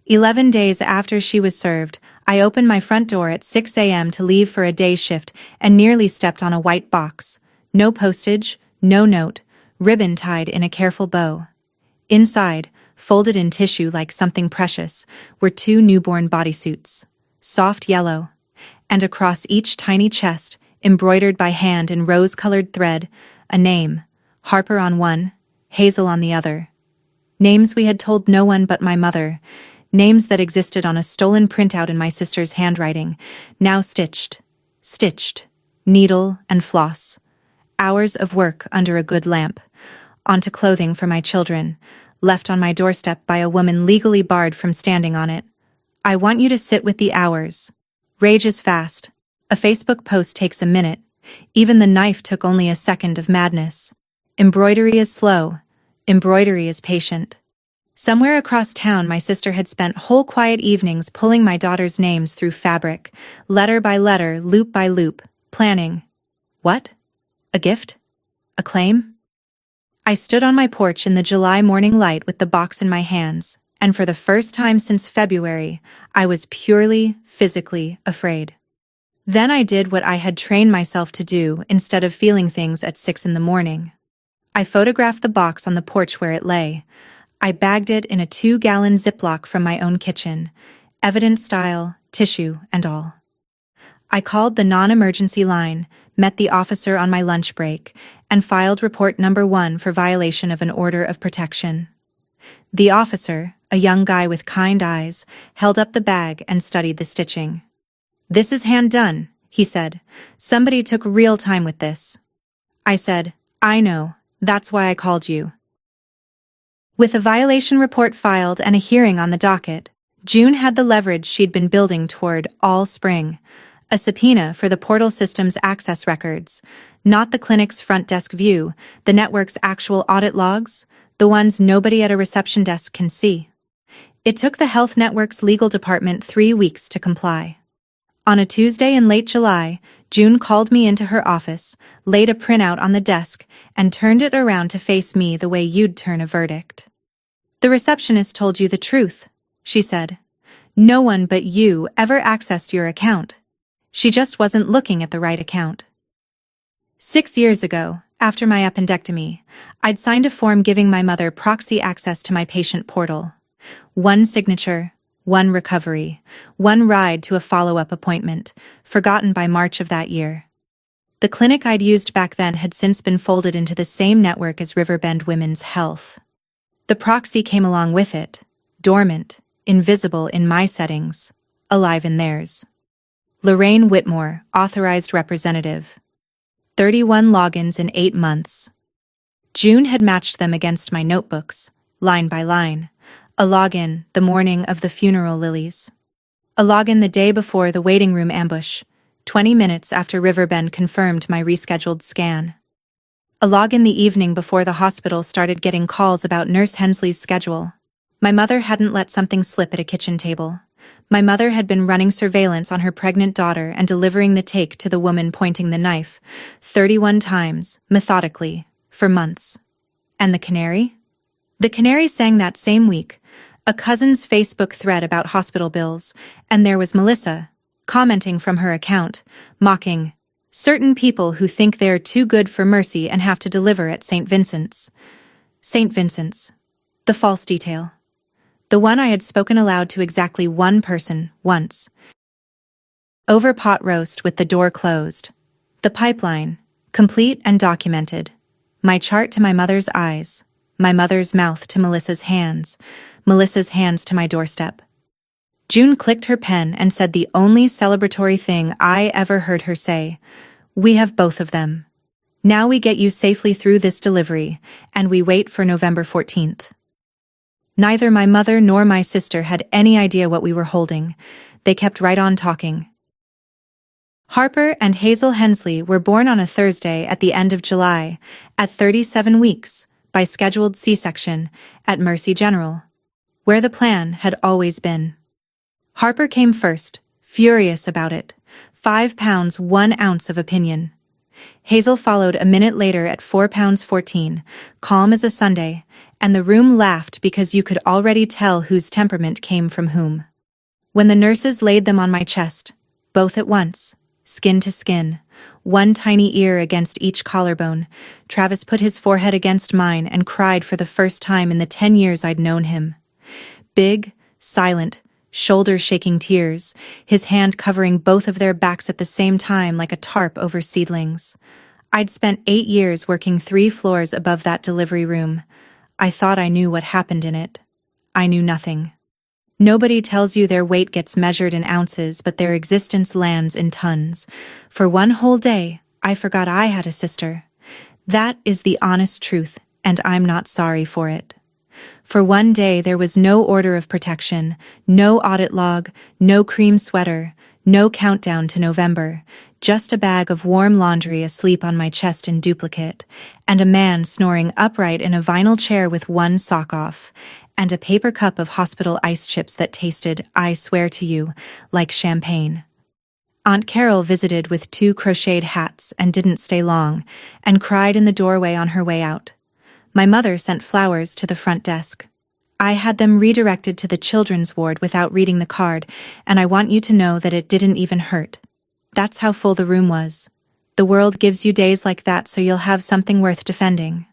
S1: 11 days after she was served, I opened my front door at 6 a.m. to leave for a day shift and nearly stepped on a white box. No postage, no note, ribbon tied in a careful bow. Inside, folded in tissue like something precious, were 2 newborn bodysuits, soft yellow, and across each tiny chest, embroidered by hand in rose-colored thread, a name, Harper on one, Hazel on the other. Names we had told no one but my mother, names that existed on a stolen printout in my sister's handwriting, now stitched, needle and floss. Hours of work under a good lamp, onto clothing for my children, left on my doorstep by a woman legally barred from standing on it. I want you to sit with the hours. Rage is fast. A Facebook post takes a minute. Even the knife took only a second of madness. Embroidery is slow. Embroidery is patient. Somewhere across town, my sister had spent whole quiet evenings pulling my daughter's names through fabric, letter by letter, loop by loop, planning. What? A gift? A claim? I stood on my porch in the July morning light with the box in my hands, and for the first time since February, I was purely, physically afraid. Then I did what I had trained myself to do instead of feeling things at 6 in the morning. I photographed the box on the porch where it lay. I bagged it in a 2-gallon Ziploc from my own kitchen, evidence style, tissue, and all. I called the non-emergency line, met the officer on my lunch break, and filed report number 1 for violation of an order of protection. The officer, a young guy with kind eyes, held up the bag and studied the stitching. "This is hand done," he said. "Somebody took real time with this." I said, "I know. That's why I called you." With a violation report filed and a hearing on the docket, June had the leverage she'd been building toward all spring. A subpoena for the portal system's access records, not the clinic's front desk view, the network's actual audit logs, the ones nobody at a reception desk can see. It took the health network's legal department 3 weeks to comply. On a Tuesday in late July, June called me into her office, laid a printout on the desk, and turned it around to face me the way you'd turn a verdict. "The receptionist told you the truth," she said. "No one but you ever accessed your account. She just wasn't looking at the right account." 6 years ago, after my appendectomy, I'd signed a form giving my mother proxy access to my patient portal. 1 signature, 1 recovery, 1 ride to a follow-up appointment, forgotten by March of that year. The clinic I'd used back then had since been folded into the same network as Riverbend Women's Health. The proxy came along with it, dormant, invisible in my settings, alive in theirs. Lorraine Whitmore, authorized representative. 31 logins in 8 months. June had matched them against my notebooks, line by line. A login the morning of the funeral lilies. A login the day before the waiting room ambush, 20 minutes after Riverbend confirmed my rescheduled scan. A login the evening before the hospital started getting calls about Nurse Hensley's schedule. My mother hadn't let something slip at a kitchen table. My mother had been running surveillance on her pregnant daughter and delivering the take to the woman pointing the knife, 31 times, methodically, for months. And the canary? The canary sang that same week, a cousin's Facebook thread about hospital bills, and there was Melissa, commenting from her account, mocking, "Certain people who think they're too good for mercy and have to deliver at St. Vincent's." St. Vincent's. The false detail. The one I had spoken aloud to exactly 1 person, once. Over pot roast with the door closed. The pipeline, complete and documented. My chart to my mother's eyes. My mother's mouth to Melissa's hands to my doorstep. June clicked her pen and said the only celebratory thing I ever heard her say, "We have both of them. Now we get you safely through this delivery, and we wait for November 14th. Neither my mother nor my sister had any idea what we were holding. They kept right on talking. Harper and Hazel Hensley were born on a Thursday at the end of July, at 37 weeks, by scheduled C-section, at Mercy General, where the plan had always been. Harper came first, furious about it, 5 pounds 1 ounce of opinion. Hazel followed a minute later at 4 pounds 14, calm as a Sunday, and the room laughed because you could already tell whose temperament came from whom. When the nurses laid them on my chest, both at once, skin to skin, 1 tiny ear against each collarbone, Travis put his forehead against mine and cried for the first time in the 10 years I'd known him. Big, silent, shoulder-shaking tears, his hand covering both of their backs at the same time like a tarp over seedlings. I'd spent 8 years working 3 floors above that delivery room. I thought I knew what happened in it. I knew nothing. Nobody tells you their weight gets measured in ounces, but their existence lands in tons. For one whole day, I forgot I had a sister. That is the honest truth, and I'm not sorry for it. For one day there was no order of protection, no audit log, no cream sweater, no countdown to November, just a bag of warm laundry asleep on my chest in duplicate, and a man snoring upright in a vinyl chair with one sock off, and a paper cup of hospital ice chips that tasted, I swear to you, like champagne. Aunt Carol visited with 2 crocheted hats and didn't stay long, and cried in the doorway on her way out. My mother sent flowers to the front desk. I had them redirected to the children's ward without reading the card, and I want you to know that it didn't even hurt. That's how full the room was. The world gives you days like that so you'll have something worth defending.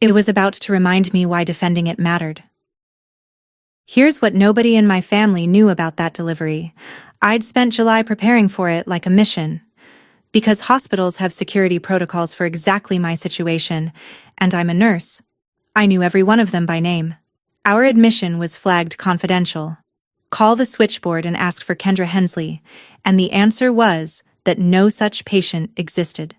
S1: It was about to remind me why defending it mattered. Here's what nobody in my family knew about that delivery. I'd spent July preparing for it like a mission. Because hospitals have security protocols for exactly my situation, and I'm a nurse, I knew every one of them by name. Our admission was flagged confidential. Call the switchboard and ask for Kendra Hensley, and the answer was that no such patient existed.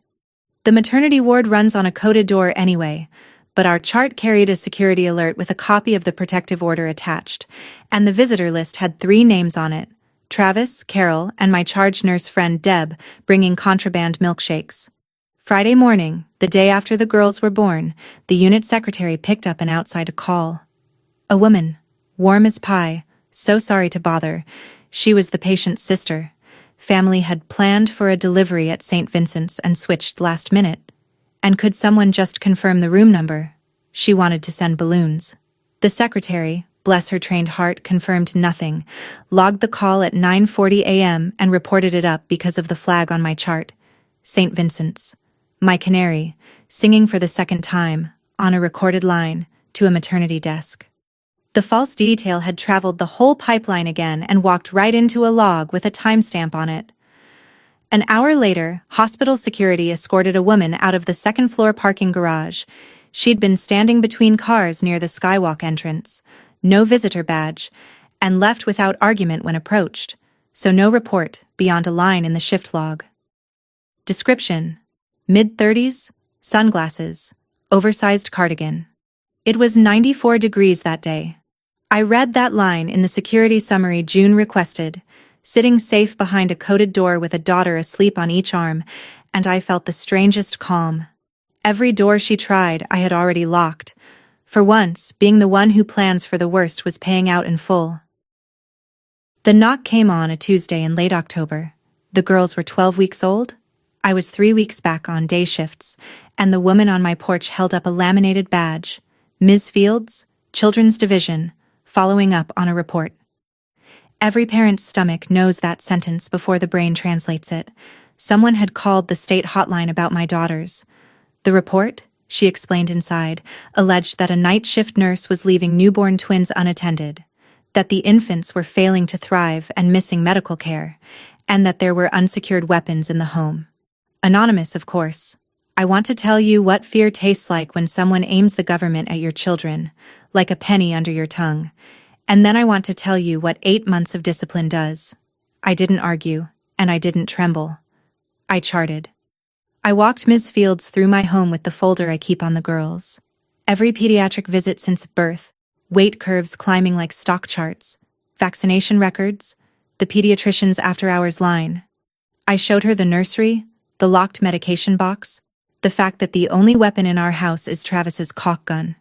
S1: The maternity ward runs on a coded door anyway, but our chart carried a security alert with a copy of the protective order attached, and the visitor list had 3 names on it: Travis, Carol, and my charge nurse friend Deb, bringing contraband milkshakes. Friday morning, the day after the girls were born, the unit secretary picked up an outside call. A woman, warm as pie, so sorry to bother. She was the patient's sister. Family had planned for a delivery at St. Vincent's and switched last minute. And could someone just confirm the room number? She wanted to send balloons. The secretary, bless her trained heart, confirmed nothing, logged the call at 9:40 a.m. and reported it up because of the flag on my chart. St. Vincent's. My canary, singing for the second time, on a recorded line, to a maternity desk. The false detail had traveled the whole pipeline again and walked right into a log with a timestamp on it. An hour later, hospital security escorted a woman out of the second-floor parking garage. She'd been standing between cars near the skywalk entrance, no visitor badge, and left without argument when approached, so no report beyond a line in the shift log. Description: mid-30s, sunglasses, oversized cardigan. It was 94 degrees that day. I read that line in the security summary June requested, sitting safe behind a coded door with a daughter asleep on each arm, and I felt the strangest calm. Every door she tried I had already locked. For once, being the one who plans for the worst was paying out in full. The knock came on a Tuesday in late October. The girls were 12 weeks old. I was 3 weeks back on day shifts, and the woman on my porch held up a laminated badge. Ms. Fields, Children's Division, following up on a report. Every parent's stomach knows that sentence before the brain translates it. Someone had called the state hotline about my daughters. The report, she explained inside, alleged that a night shift nurse was leaving newborn twins unattended, that the infants were failing to thrive and missing medical care, and that there were unsecured weapons in the home. Anonymous, of course. I want to tell you what fear tastes like when someone aims the government at your children, like a penny under your tongue. And then I want to tell you what 8 months of discipline does. I didn't argue, and I didn't tremble. I charted. I walked Ms. Fields through my home with the folder I keep on the girls. Every pediatric visit since birth, weight curves climbing like stock charts, vaccination records, the pediatrician's after-hours line. I showed her the nursery, the locked medication box, the fact that the only weapon in our house is Travis's caulk gun.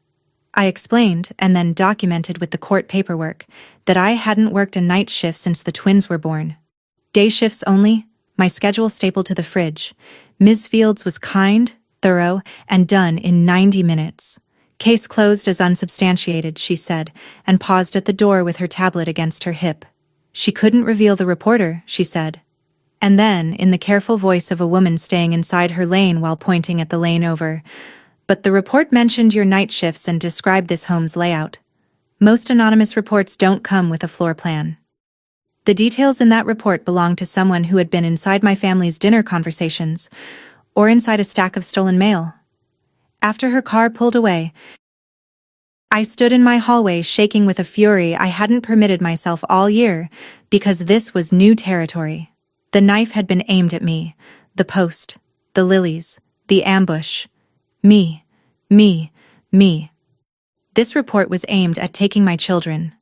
S1: I explained, and then documented with the court paperwork, that I hadn't worked a night shift since the twins were born. Day shifts only, my schedule stapled to the fridge. Ms. Fields was kind, thorough, and done in 90 minutes. Case closed as unsubstantiated, she said, and paused at the door with her tablet against her hip. She couldn't reveal the reporter, she said. And then, in the careful voice of a woman staying inside her lane while pointing at the lane over, but the report mentioned your night shifts and described this home's layout. Most anonymous reports don't come with a floor plan. The details in that report belong to someone who had been inside my family's dinner conversations, or inside a stack of stolen mail. After her car pulled away, I stood in my hallway shaking with a fury I hadn't permitted myself all year, because this was new territory. The knife had been aimed at me, the post, the lilies, the ambush. Me, me, me. This report was aimed at taking my children.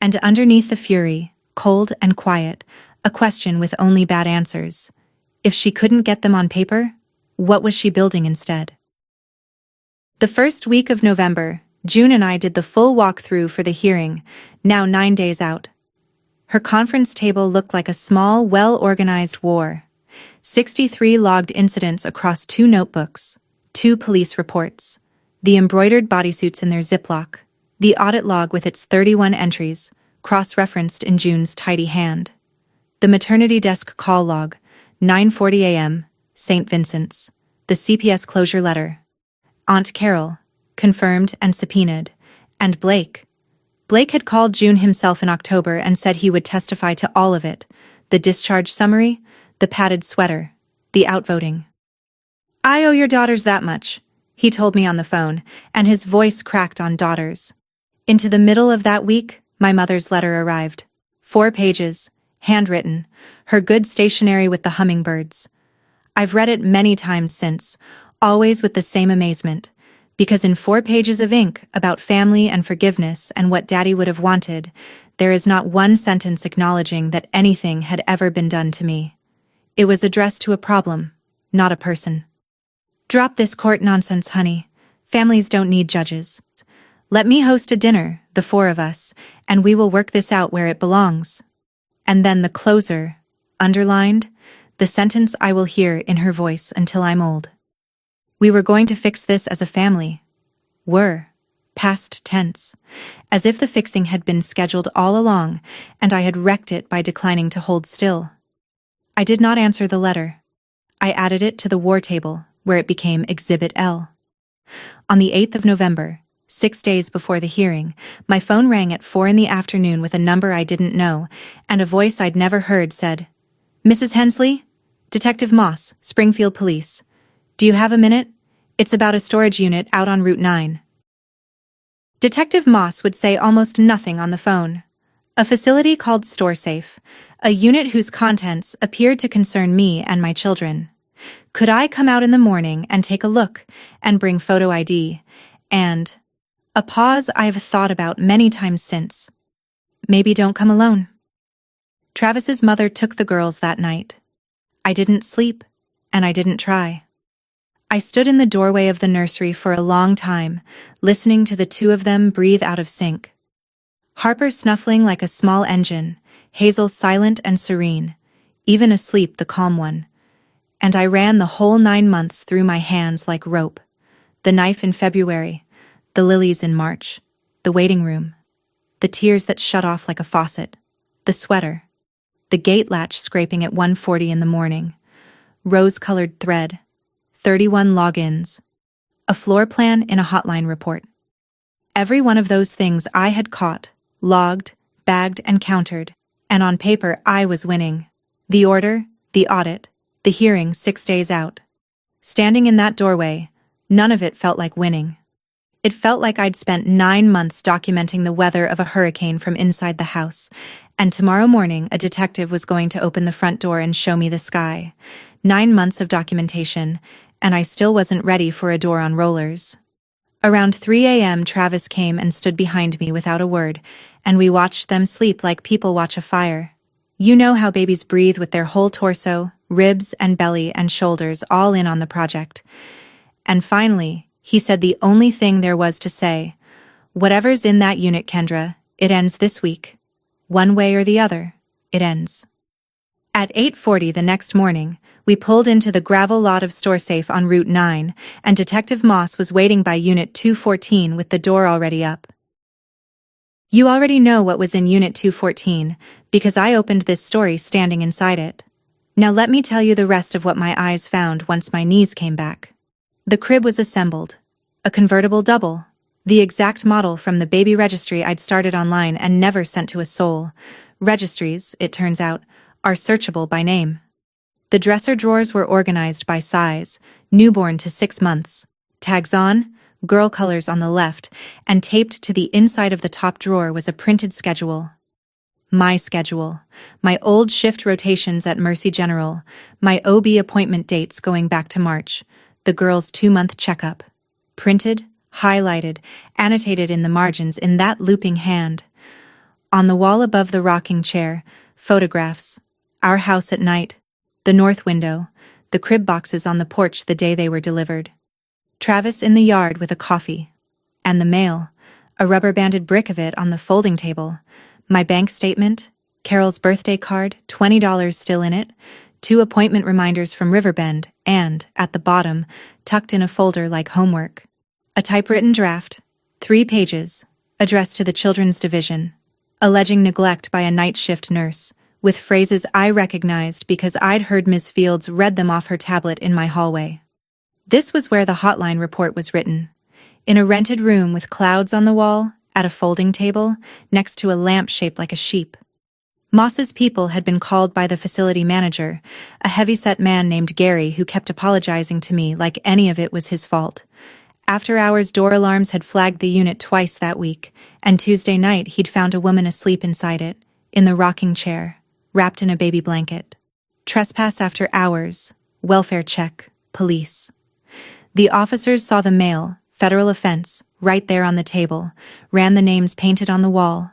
S1: And underneath the fury, cold and quiet, a question with only bad answers. If she couldn't get them on paper, what was she building instead? The first week of November, June and I did the full walkthrough for the hearing, now 9 days out. Her conference table looked like a small, well-organized war. 63 logged incidents across 2 notebooks, 2 police reports, the embroidered bodysuits in their Ziploc, the audit log with its 31 entries, cross-referenced in June's tidy hand, the maternity desk call log, 9:40 a.m., St. Vincent's, the CPS closure letter, Aunt Carol, confirmed and subpoenaed, and Blake. Blake had called June himself in October and said he would testify to all of it, the discharge summary, the padded sweater, the outvoting. "I owe your daughters that much," he told me on the phone, and his voice cracked on daughters. Into the middle of that week, my mother's letter arrived. 4 pages, handwritten, her good stationery with the hummingbirds. I've read it many times since, always with the same amazement, because in 4 pages of ink about family and forgiveness and what Daddy would have wanted, there is not one sentence acknowledging that anything had ever been done to me. It was addressed to a problem, not a person. "Drop this court nonsense, honey. Families don't need judges. Let me host a dinner, the 4 of us, and we will work this out where it belongs." And then the closer, underlined, the sentence I will hear in her voice until I'm old. We were going to fix this as a family. Were. Past tense. As if the fixing had been scheduled all along, and I had wrecked it by declining to hold still. I did not answer the letter. I added it to the war table, where it became Exhibit L. On the 8th of November, 6 days before the hearing, my phone rang at 4 in the afternoon with a number I didn't know, and a voice I'd never heard said, "Mrs. Hensley? Detective Moss, Springfield Police. Do you have a minute? It's about a storage unit out on Route 9. Detective Moss would say almost nothing on the phone. A facility called StoreSafe, a unit whose contents appeared to concern me and my children. Could I come out in the morning and take a look and bring photo ID? And a pause I've thought about many times since. Maybe don't come alone. Travis's mother took the girls that night. I didn't sleep, and I didn't try. I stood in the doorway of the nursery for a long time, listening to the 2 of them breathe out of sync. Harper snuffling like a small engine, Hazel silent and serene, even asleep the calm one. And I ran the whole 9 months through my hands like rope. The knife in February, the lilies in March, the waiting room, the tears that shut off like a faucet, the sweater, the gate latch scraping at 1:40 in the morning, rose-colored thread, 31 logins, a floor plan in a hotline report. Every one of those things I had caught, logged, bagged, and countered, and on paper I was winning. The order, the audit, the hearing 6 days out. Standing in that doorway, none of it felt like winning. It felt like I'd spent 9 months documenting the weather of a hurricane from inside the house, and tomorrow morning a detective was going to open the front door and show me the sky. 9 months of documentation, and I still wasn't ready for a door on rollers. Around 3 a.m. Travis came and stood behind me without a word, and we watched them sleep like people watch a fire. You know how babies breathe with their whole torso, ribs and belly and shoulders all in on the project. And finally, he said the only thing there was to say, "Whatever's in that unit, Kendra, it ends this week. One way or the other, it ends." At 8:40 the next morning, we pulled into the gravel lot of StoreSafe on Route 9, and Detective Moss was waiting by Unit 214 with the door already up. You already know what was in Unit 214, because I opened this story standing inside it. Now let me tell you the rest of what my eyes found once my knees came back. The crib was assembled. A convertible double. The exact model from the baby registry I'd started online and never sent to a soul. Registries, it turns out, are searchable by name. The dresser drawers were organized by size, newborn to 6 months. Tags on, girl colors on the left, and taped to the inside of the top drawer was a printed schedule. My schedule. My old shift rotations at Mercy General. My OB appointment dates going back to March. The girl's 2-month checkup. Printed, highlighted, annotated in the margins in that looping hand. On the wall above the rocking chair, photographs. Our house at night. The north window. The crib boxes on the porch the day they were delivered. Travis in the yard with a coffee. And the mail. A rubber-banded brick of it on the folding table. My bank statement. Carol's birthday card, $20 still in it. 2 appointment reminders from Riverbend, and, at the bottom, tucked in a folder like homework, a typewritten draft, 3 pages, addressed to the children's division, alleging neglect by a night shift nurse, with phrases I recognized because I'd heard Ms. Fields read them off her tablet in my hallway. This was where the hotline report was written. In a rented room with clouds on the wall, at a folding table, next to a lamp shaped like a sheep. Moss's people had been called by the facility manager, a heavy-set man named Gary who kept apologizing to me like any of it was his fault. After-hours door alarms had flagged the unit twice that week, and Tuesday night he'd found a woman asleep inside it, in the rocking chair, wrapped in a baby blanket. Trespass after hours, welfare check, police. The officers saw the mail, federal offense, right there on the table, ran the names painted on the wall.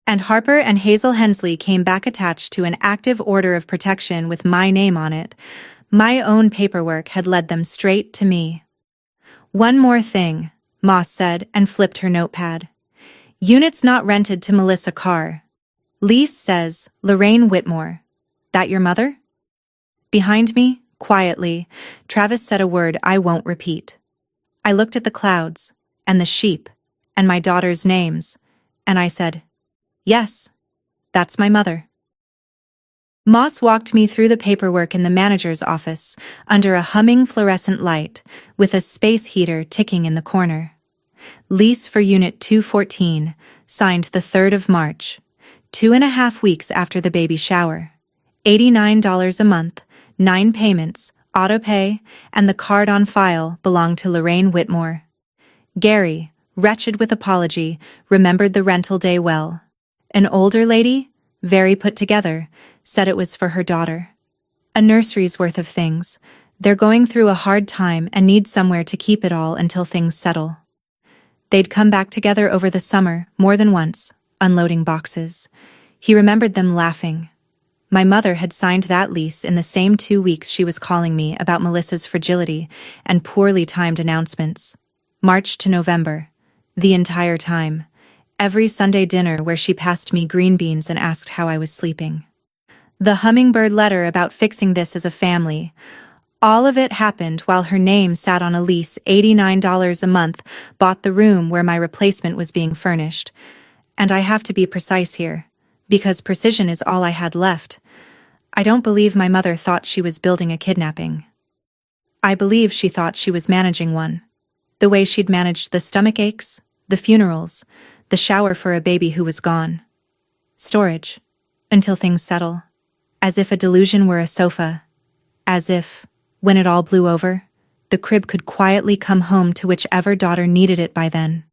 S1: And Harper and Hazel Hensley came back attached to an active order of protection with my name on it. My own paperwork had led them straight to me. One more thing, Moss said and flipped her notepad. Units not rented to Melissa Carr. Lease says, Lorraine Whitmore. That your mother? Behind me, quietly, Travis said a word I won't repeat. I looked at the clouds, and the sheep, and my daughter's names, and I said, yes, that's my mother. Moss walked me through the paperwork in the manager's office, under a humming fluorescent light, with a space heater ticking in the corner. Lease for Unit 214, signed the 3rd of March, 2.5 weeks after the baby shower. $89 a month, 9 payments, auto-pay, and the card on file belonged to Lorraine Whitmore. Gary, wretched with apology, remembered the rental day well. An older lady, very put together, said it was for her daughter. A nursery's worth of things. They're going through a hard time and need somewhere to keep it all until things settle. They'd come back together over the summer, more than once, unloading boxes. He remembered them laughing. My mother had signed that lease in the same 2 weeks she was calling me about Melissa's fragility and poorly timed announcements. March to November. The entire time. Every Sunday dinner where she passed me green beans and asked how I was sleeping. The hummingbird letter about fixing this as a family. All of it happened while her name sat on a lease, $89 a month, bought the room where my replacement was being furnished. And I have to be precise here, because precision is all I had left. I don't believe my mother thought she was building a kidnapping. I believe she thought she was managing one. The way she'd managed the stomach aches, the funerals, the shower for a baby who was gone. Storage. Until things settle. As if a delusion were a sofa. As if, when it all blew over, the crib could quietly come home to whichever daughter needed it by then.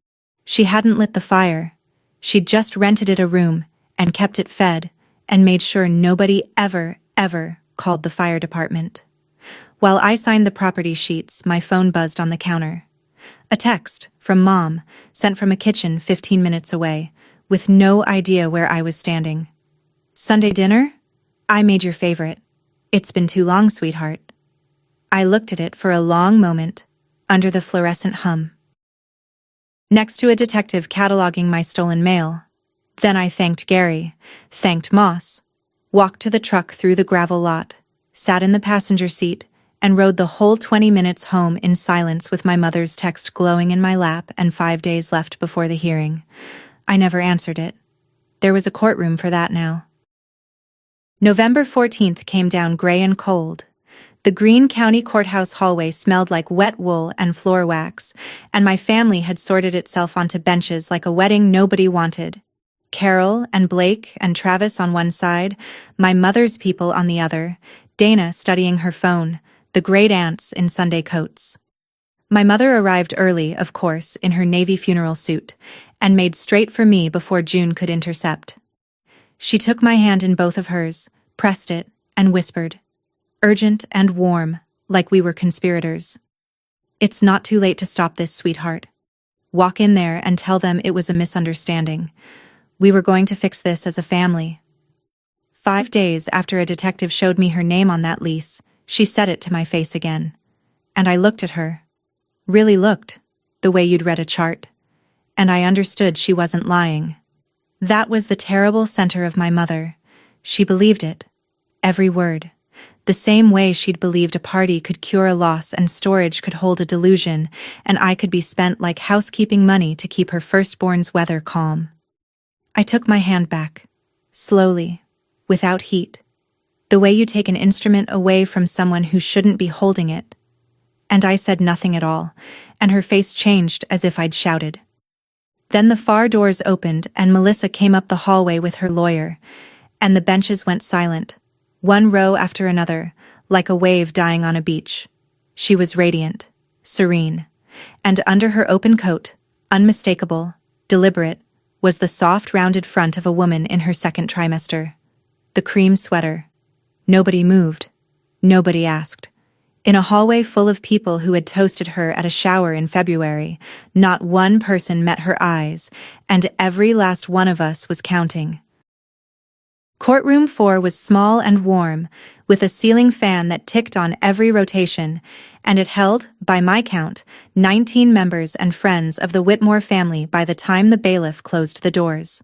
S1: She hadn't lit the fire. She'd just rented it a room, and kept it fed, and made sure nobody ever called the fire department. While I signed the property sheets, my phone buzzed on the counter. A text, from Mom, sent from a kitchen 15 minutes away, with no idea where I was standing. Sunday dinner? I made your favorite. It's been too long, sweetheart. I looked at it for a long moment, under the fluorescent hum. Next to a detective cataloging my stolen mail. Then I thanked Gary, thanked Moss, walked to the truck through the gravel lot, sat in the passenger seat, and rode the whole 20 minutes home in silence with my mother's text glowing in my lap and 5 days left before the hearing. I never answered it. There was a courtroom for that now. November 14th came down gray and cold. The Greene County Courthouse hallway smelled like wet wool and floor wax, and my family had sorted itself onto benches like a wedding nobody wanted. Carol and Blake and Travis on one side, my mother's people on the other, Dana studying her phone, the great aunts in Sunday coats. My mother arrived early, of course, in her navy funeral suit, and made straight for me before June could intercept. She took my hand in both of hers, pressed it, and whispered, urgent and warm, like we were conspirators. It's not too late to stop this, sweetheart. Walk in there and tell them it was a misunderstanding. We were going to fix this as a family. 5 days after a detective showed me her name on that lease, she said it to my face again. And I looked at her. Really looked, the way you'd read a chart. And I understood she wasn't lying. That was the terrible center of my mother. She believed it. Every word. The same way she'd believed a party could cure a loss and storage could hold a delusion, and I could be spent like housekeeping money to keep her firstborn's weather calm. I took my hand back. Slowly. Without heat. The way you take an instrument away from someone who shouldn't be holding it. And I said nothing at all, and her face changed as if I'd shouted. Then the far doors opened and Melissa came up the hallway with her lawyer, and the benches went silent, one row after another, like a wave dying on a beach. She was radiant, serene, and under her open coat, unmistakable, deliberate, was the soft rounded front of a woman in her second trimester. The cream sweater. Nobody moved. Nobody asked. In a hallway full of people who had toasted her at a shower in February, not one person met her eyes, and every last one of us was counting. Courtroom 4 was small and warm, with a ceiling fan that ticked on every rotation, and it held, by my count, 19 members and friends of the Whitmore family by the time the bailiff closed the doors.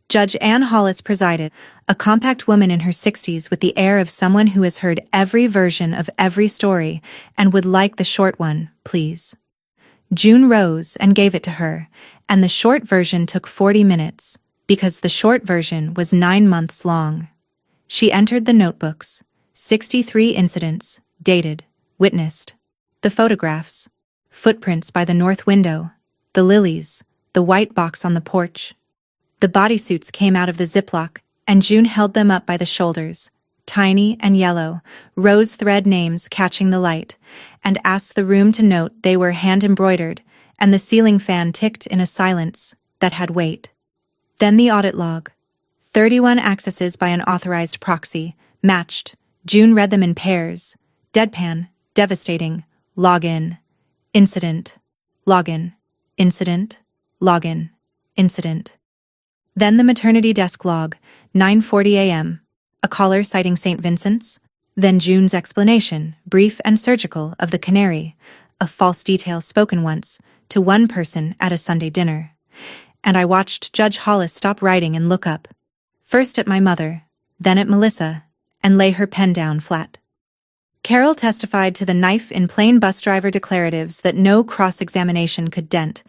S1: Judge Ann Hollis presided, a compact woman in her 60s with the air of someone who has heard every version of every story and would like the short one, please. June rose and gave it to her, and the short version took 40 minutes, because the short version was 9 months long. She entered the notebooks, 63 incidents, dated, witnessed. The photographs, footprints by the north window, the lilies, the white box on the porch. The bodysuits came out of the Ziploc, and June held them up by the shoulders, tiny and yellow, rose thread names catching the light, and asked the room to note they were hand-embroidered, and the ceiling fan ticked in a silence that had weight. Then the audit log. 31 accesses by an authorized proxy, matched. June read them in pairs. Deadpan, devastating, login, incident, login, incident, login, incident. Then the maternity desk log, 9:40 a.m., a caller citing St. Vincent's. Then June's explanation, brief and surgical, of the canary, a false detail spoken once, to one person at a Sunday dinner. And I watched Judge Hollis stop writing and look up, first at my mother, then at Melissa, and lay her pen down flat. Carol testified to the knife in plain bus driver declaratives that no cross-examination could dent.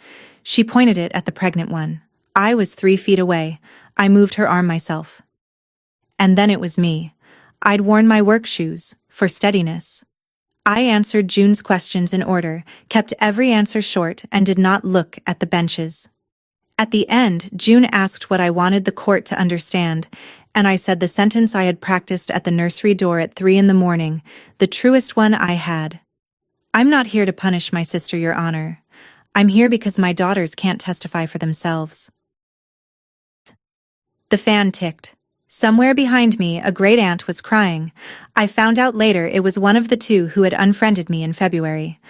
S1: She pointed it at the pregnant one. I was 3 feet away. I moved her arm myself. And then it was me. I'd worn my work shoes, for steadiness. I answered June's questions in order, kept every answer short, and did not look at the benches. At the end, June asked what I wanted the court to understand, and I said the sentence I had practiced at the nursery door at 3 a.m, the truest one I had. I'm not here to punish my sister, Your Honor. I'm here because my daughters can't testify for themselves. The fan ticked. Somewhere behind me, a great-aunt was crying. I found out later it was one of the two who had unfriended me in February.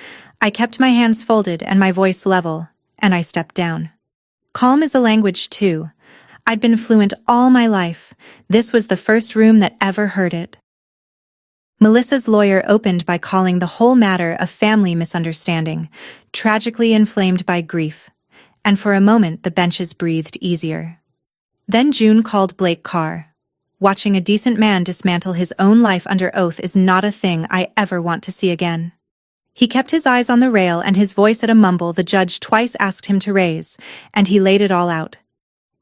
S1: I kept my hands folded and my voice level, and I stepped down. Calm is a language, too. I'd been fluent all my life. This was the first room that ever heard it. Melissa's lawyer opened by calling the whole matter a family misunderstanding, tragically inflamed by grief, and for a moment the benches breathed easier. Then June called Blake Carr. Watching a decent man dismantle his own life under oath is not a thing I ever want to see again. He kept his eyes on the rail and his voice at a mumble the judge twice asked him to raise, and he laid it all out.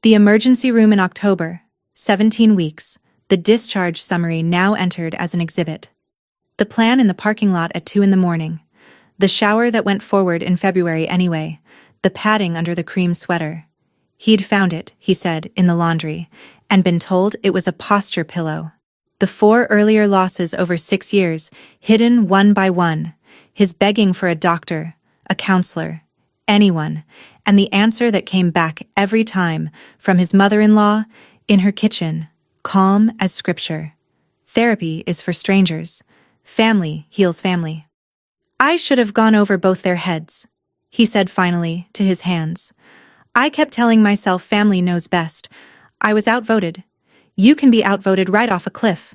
S1: The emergency room in October, 17 weeks, the discharge summary now entered as an exhibit. The plan in the parking lot at 2 a.m, the shower that went forward in February anyway, the padding under the cream sweater. He'd found it, he said, in the laundry, and been told it was a posture pillow. The 4 earlier losses over 6 years, hidden one by one, his begging for a doctor, a counselor, anyone, and the answer that came back every time, from his mother-in-law, in her kitchen, calm as scripture: therapy is for strangers. Family heals family. I should have gone over both their heads, he said finally, to his hands. I kept telling myself family knows best. I was outvoted. You can be outvoted right off a cliff.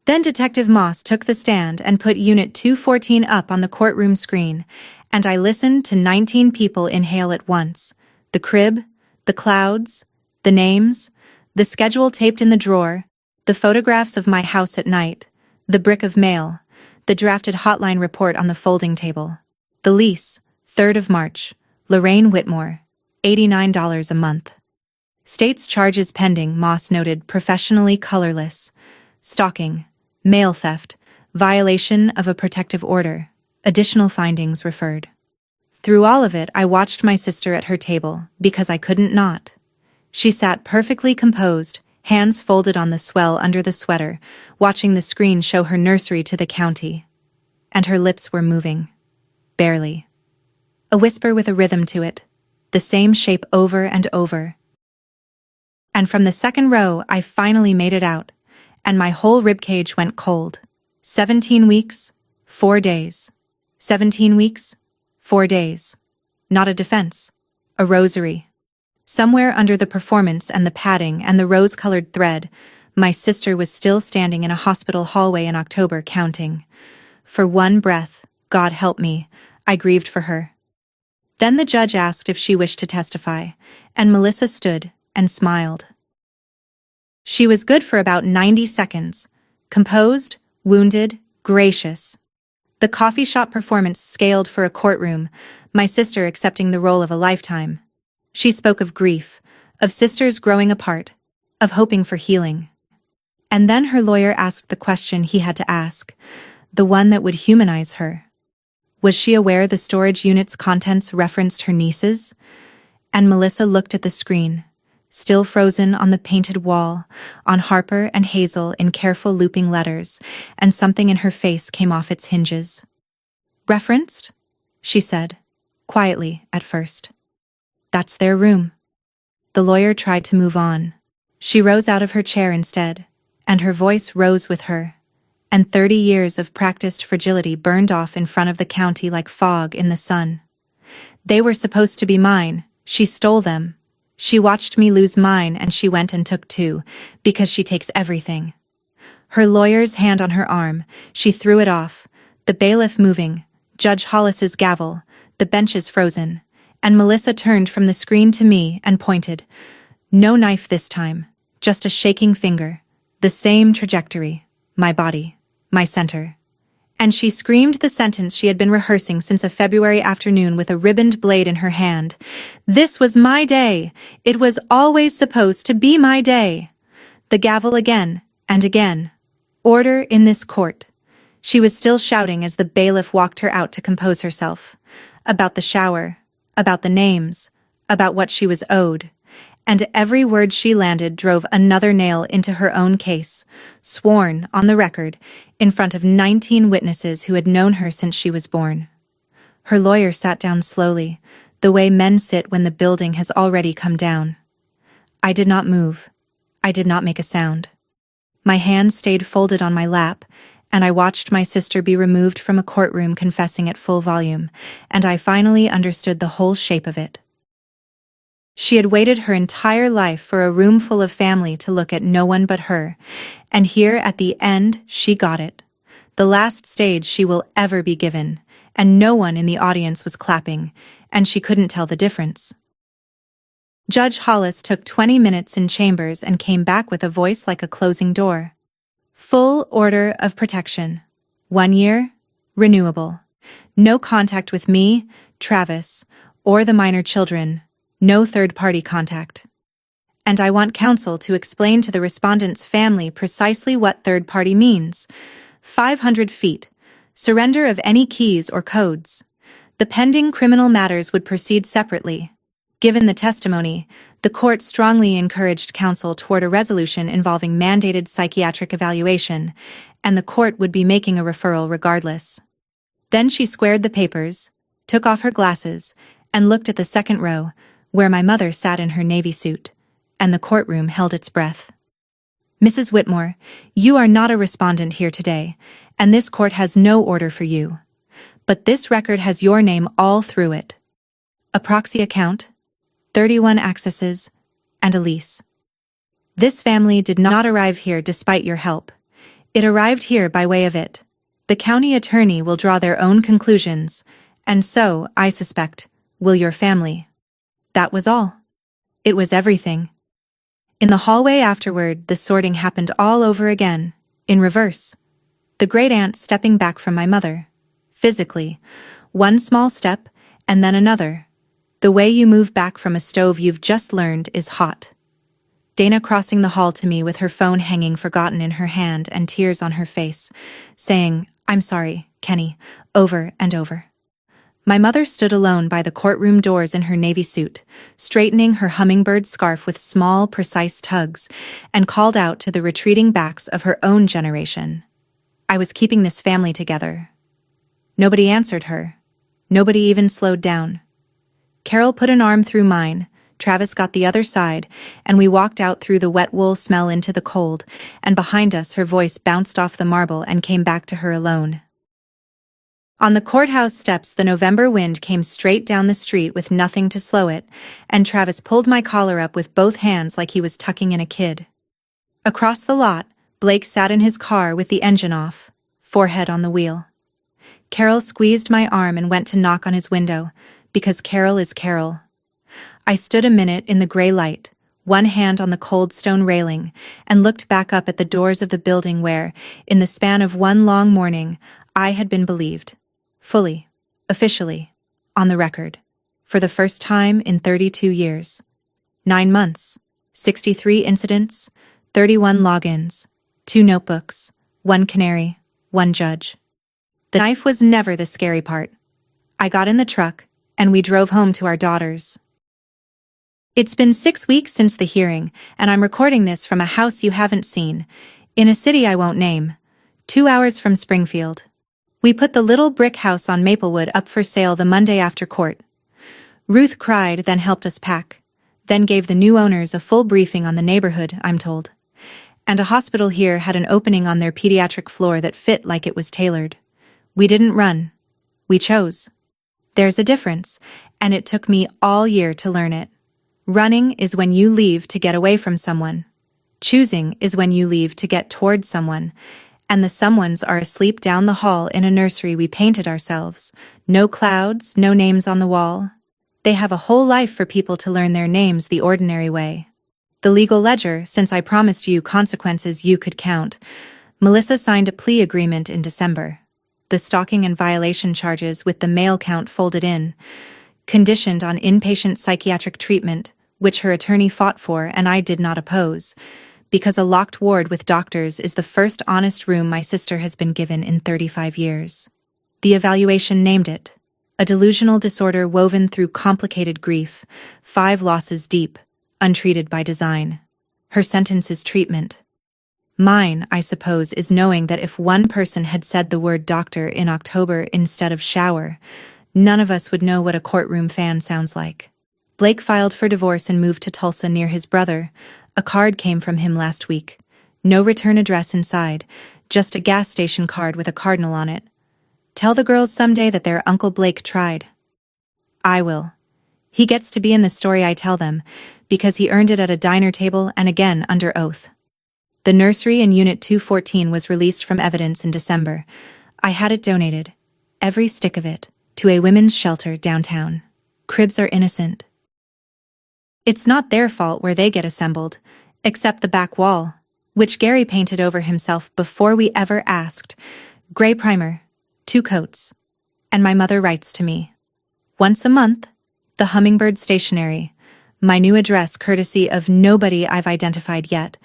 S1: Then Detective Moss took the stand and put Unit 214 up on the courtroom screen, and I listened to 19 people inhale at once. The crib, the clouds, the names, the schedule taped in the drawer, the photographs of my house at night, the brick of mail, the drafted hotline report on the folding table. The lease, 3rd of March, Lorraine Whitmore, $89 a month. State's charges pending, Moss noted, professionally colorless. Stalking, mail theft, violation of a protective order. Additional findings referred. Through all of it, I watched my sister at her table, because I couldn't not. She sat perfectly composed, hands folded on the swell under the sweater, watching the screen show her nursery to the county. And her lips were moving. Barely. A whisper with a rhythm to it. The same shape over and over. And from the second row, I finally made it out, and my whole ribcage went cold. 17 weeks, 4 days. 17 weeks, 4 days. Not a defense. A rosary. Somewhere under the performance and the padding and the rose-colored thread, my sister was still standing in a hospital hallway in October, counting. For one breath, God help me, I grieved for her. Then the judge asked if she wished to testify, and Melissa stood and smiled. She was good for about 90 seconds. Composed, wounded, gracious. The coffee shop performance scaled for a courtroom, my sister accepting the role of a lifetime. She spoke of grief, of sisters growing apart, of hoping for healing. And then her lawyer asked the question he had to ask, the one that would humanize her. Was she aware the storage unit's contents referenced her nieces? And Melissa looked at the screen, still frozen on the painted wall, on Harper and Hazel in careful looping letters, and something in her face came off its hinges. Referenced? She said, quietly at first. That's their room. The lawyer tried to move on. She rose out of her chair instead, and her voice rose with her. And 30 years of practiced fragility burned off in front of the county like fog in the sun. They were supposed to be mine. She stole them. She watched me lose mine, and she went and took 2, because she takes everything. Her lawyer's hand on her arm, she threw it off, the bailiff moving, Judge Hollis's gavel, the benches frozen, and Melissa turned from the screen to me and pointed. No knife this time, just a shaking finger. The same trajectory. My body. My center. And she screamed the sentence she had been rehearsing since a February afternoon with a ribboned blade in her hand. This was my day. It was always supposed to be my day. The gavel again and again. Order in this court. She was still shouting as the bailiff walked her out to compose herself. About the shower. About the names. About what she was owed. And every word she landed drove another nail into her own case, sworn, on the record, in front of 19 witnesses who had known her since she was born. Her lawyer sat down slowly, the way men sit when the building has already come down. I did not move. I did not make a sound. My hands stayed folded on my lap, and I watched my sister be removed from a courtroom confessing at full volume, and I finally understood the whole shape of it. She had waited her entire life for a room full of family to look at no one but her, and here at the end she got it. The last stage she will ever be given, and no one in the audience was clapping, and she couldn't tell the difference. Judge Hollis took 20 minutes in chambers and came back with a voice like a closing door. Full order of protection. 1 year, renewable. No contact with me, Travis, or the minor children. No third-party contact. And I want counsel to explain to the respondent's family precisely what third-party means. 500 feet. Surrender of any keys or codes. The pending criminal matters would proceed separately. Given the testimony, the court strongly encouraged counsel toward a resolution involving mandated psychiatric evaluation, and the court would be making a referral regardless. Then she squared the papers, took off her glasses, and looked at the second row, where my mother sat in her navy suit, and the courtroom held its breath. Mrs. Whitmore, you are not a respondent here today, and this court has no order for you. But this record has your name all through it. A proxy account, 31 accesses, and a lease. This family did not arrive here despite your help. It arrived here by way of it. The county attorney will draw their own conclusions, and so, I suspect, will your family. That was all. It was everything. In the hallway afterward, the sorting happened all over again, in reverse. The great-aunt stepping back from my mother. Physically. One small step, and then another. The way you move back from a stove you've just learned is hot. Dana crossing the hall to me with her phone hanging forgotten in her hand and tears on her face, saying, "I'm sorry, Kenny," over and over. My mother stood alone by the courtroom doors in her navy suit, straightening her hummingbird scarf with small, precise tugs, and called out to the retreating backs of her own generation. I was keeping this family together. Nobody answered her. Nobody even slowed down. Carol put an arm through mine, Travis got the other side, and we walked out through the wet wool smell into the cold, and behind us her voice bounced off the marble and came back to her alone. On the courthouse steps, the November wind came straight down the street with nothing to slow it, and Travis pulled my collar up with both hands like he was tucking in a kid. Across the lot, Blake sat in his car with the engine off, forehead on the wheel. Carol squeezed my arm and went to knock on his window, because Carol is Carol. I stood a minute in the gray light, one hand on the cold stone railing, and looked back up at the doors of the building where, in the span of one long morning, I had been believed. Fully, officially, on the record, for the first time in 32 years. 9 months, 63 incidents, 31 logins, 2 notebooks, 1 canary, 1 judge. The knife was never the scary part. I got in the truck, and we drove home to our daughters. It's been 6 weeks since the hearing, and I'm recording this from a house you haven't seen, in a city I won't name, 2 hours from Springfield. We put the little brick house on Maplewood up for sale the Monday after court. Ruth cried, then helped us pack, then gave the new owners a full briefing on the neighborhood, I'm told. And a hospital here had an opening on their pediatric floor that fit like it was tailored. We didn't run. We chose. There's a difference, and it took me all year to learn it. Running is when you leave to get away from someone. Choosing is when you leave to get toward someone, and the someones are asleep down the hall in a nursery we painted ourselves. No clouds, no names on the wall. They have a whole life for people to learn their names the ordinary way. The legal ledger, since I promised you consequences you could count. Melissa signed a plea agreement in December. The stalking and violation charges with the male count folded in. Conditioned on inpatient psychiatric treatment, which her attorney fought for and I did not oppose, because a locked ward with doctors is the first honest room my sister has been given in 35 years. The evaluation named it. A delusional disorder woven through complicated grief, 5 losses deep, untreated by design. Her sentence is treatment. Mine, I suppose, is knowing that if one person had said the word doctor in October instead of shower, none of us would know what a courtroom fan sounds like. Blake filed for divorce and moved to Tulsa near his brother. A card came from him last week. No return address inside, just a gas station card with a cardinal on it. Tell the girls someday that their Uncle Blake tried. I will. He gets to be in the story I tell them, because he earned it at a diner table and again under oath. The nursery in Unit 214 was released from evidence in December. I had it donated, every stick of it, to a women's shelter downtown. Cribs are innocent. It's not their fault where they get assembled, except the back wall, which Gary painted over himself before we ever asked. Gray primer, 2 coats. And my mother writes to me. Once a month, the Hummingbird Stationery, my new address courtesy of nobody I've identified yet,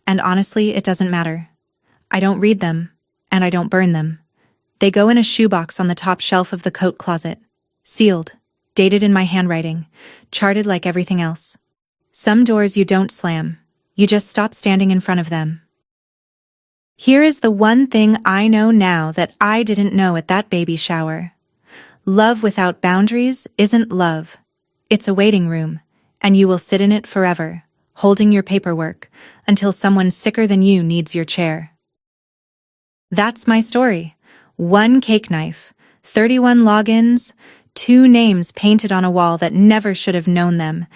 S1: and honestly it doesn't matter. I don't read them, and I don't burn them. They go in a shoebox on the top shelf of the coat closet, sealed, dated in my handwriting, charted like everything else. Some doors you don't slam, you just stop standing in front of them. Here is the one thing I know now that I didn't know at that baby shower. Love without boundaries isn't love. It's a waiting room, and you will sit in it forever, holding your paperwork, until someone sicker than you needs your chair. That's my story. 1 cake knife, 31 logins, 2 names painted on a wall that never should have known them.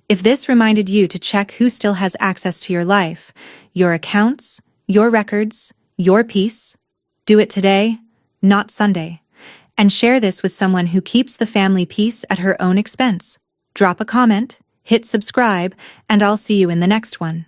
S1: If this reminded you to check who still has access to your life, your accounts, your records, your peace, do it today, not Sunday. And share this with someone who keeps the family peace at her own expense. Drop a comment, hit subscribe, and I'll see you in the next one.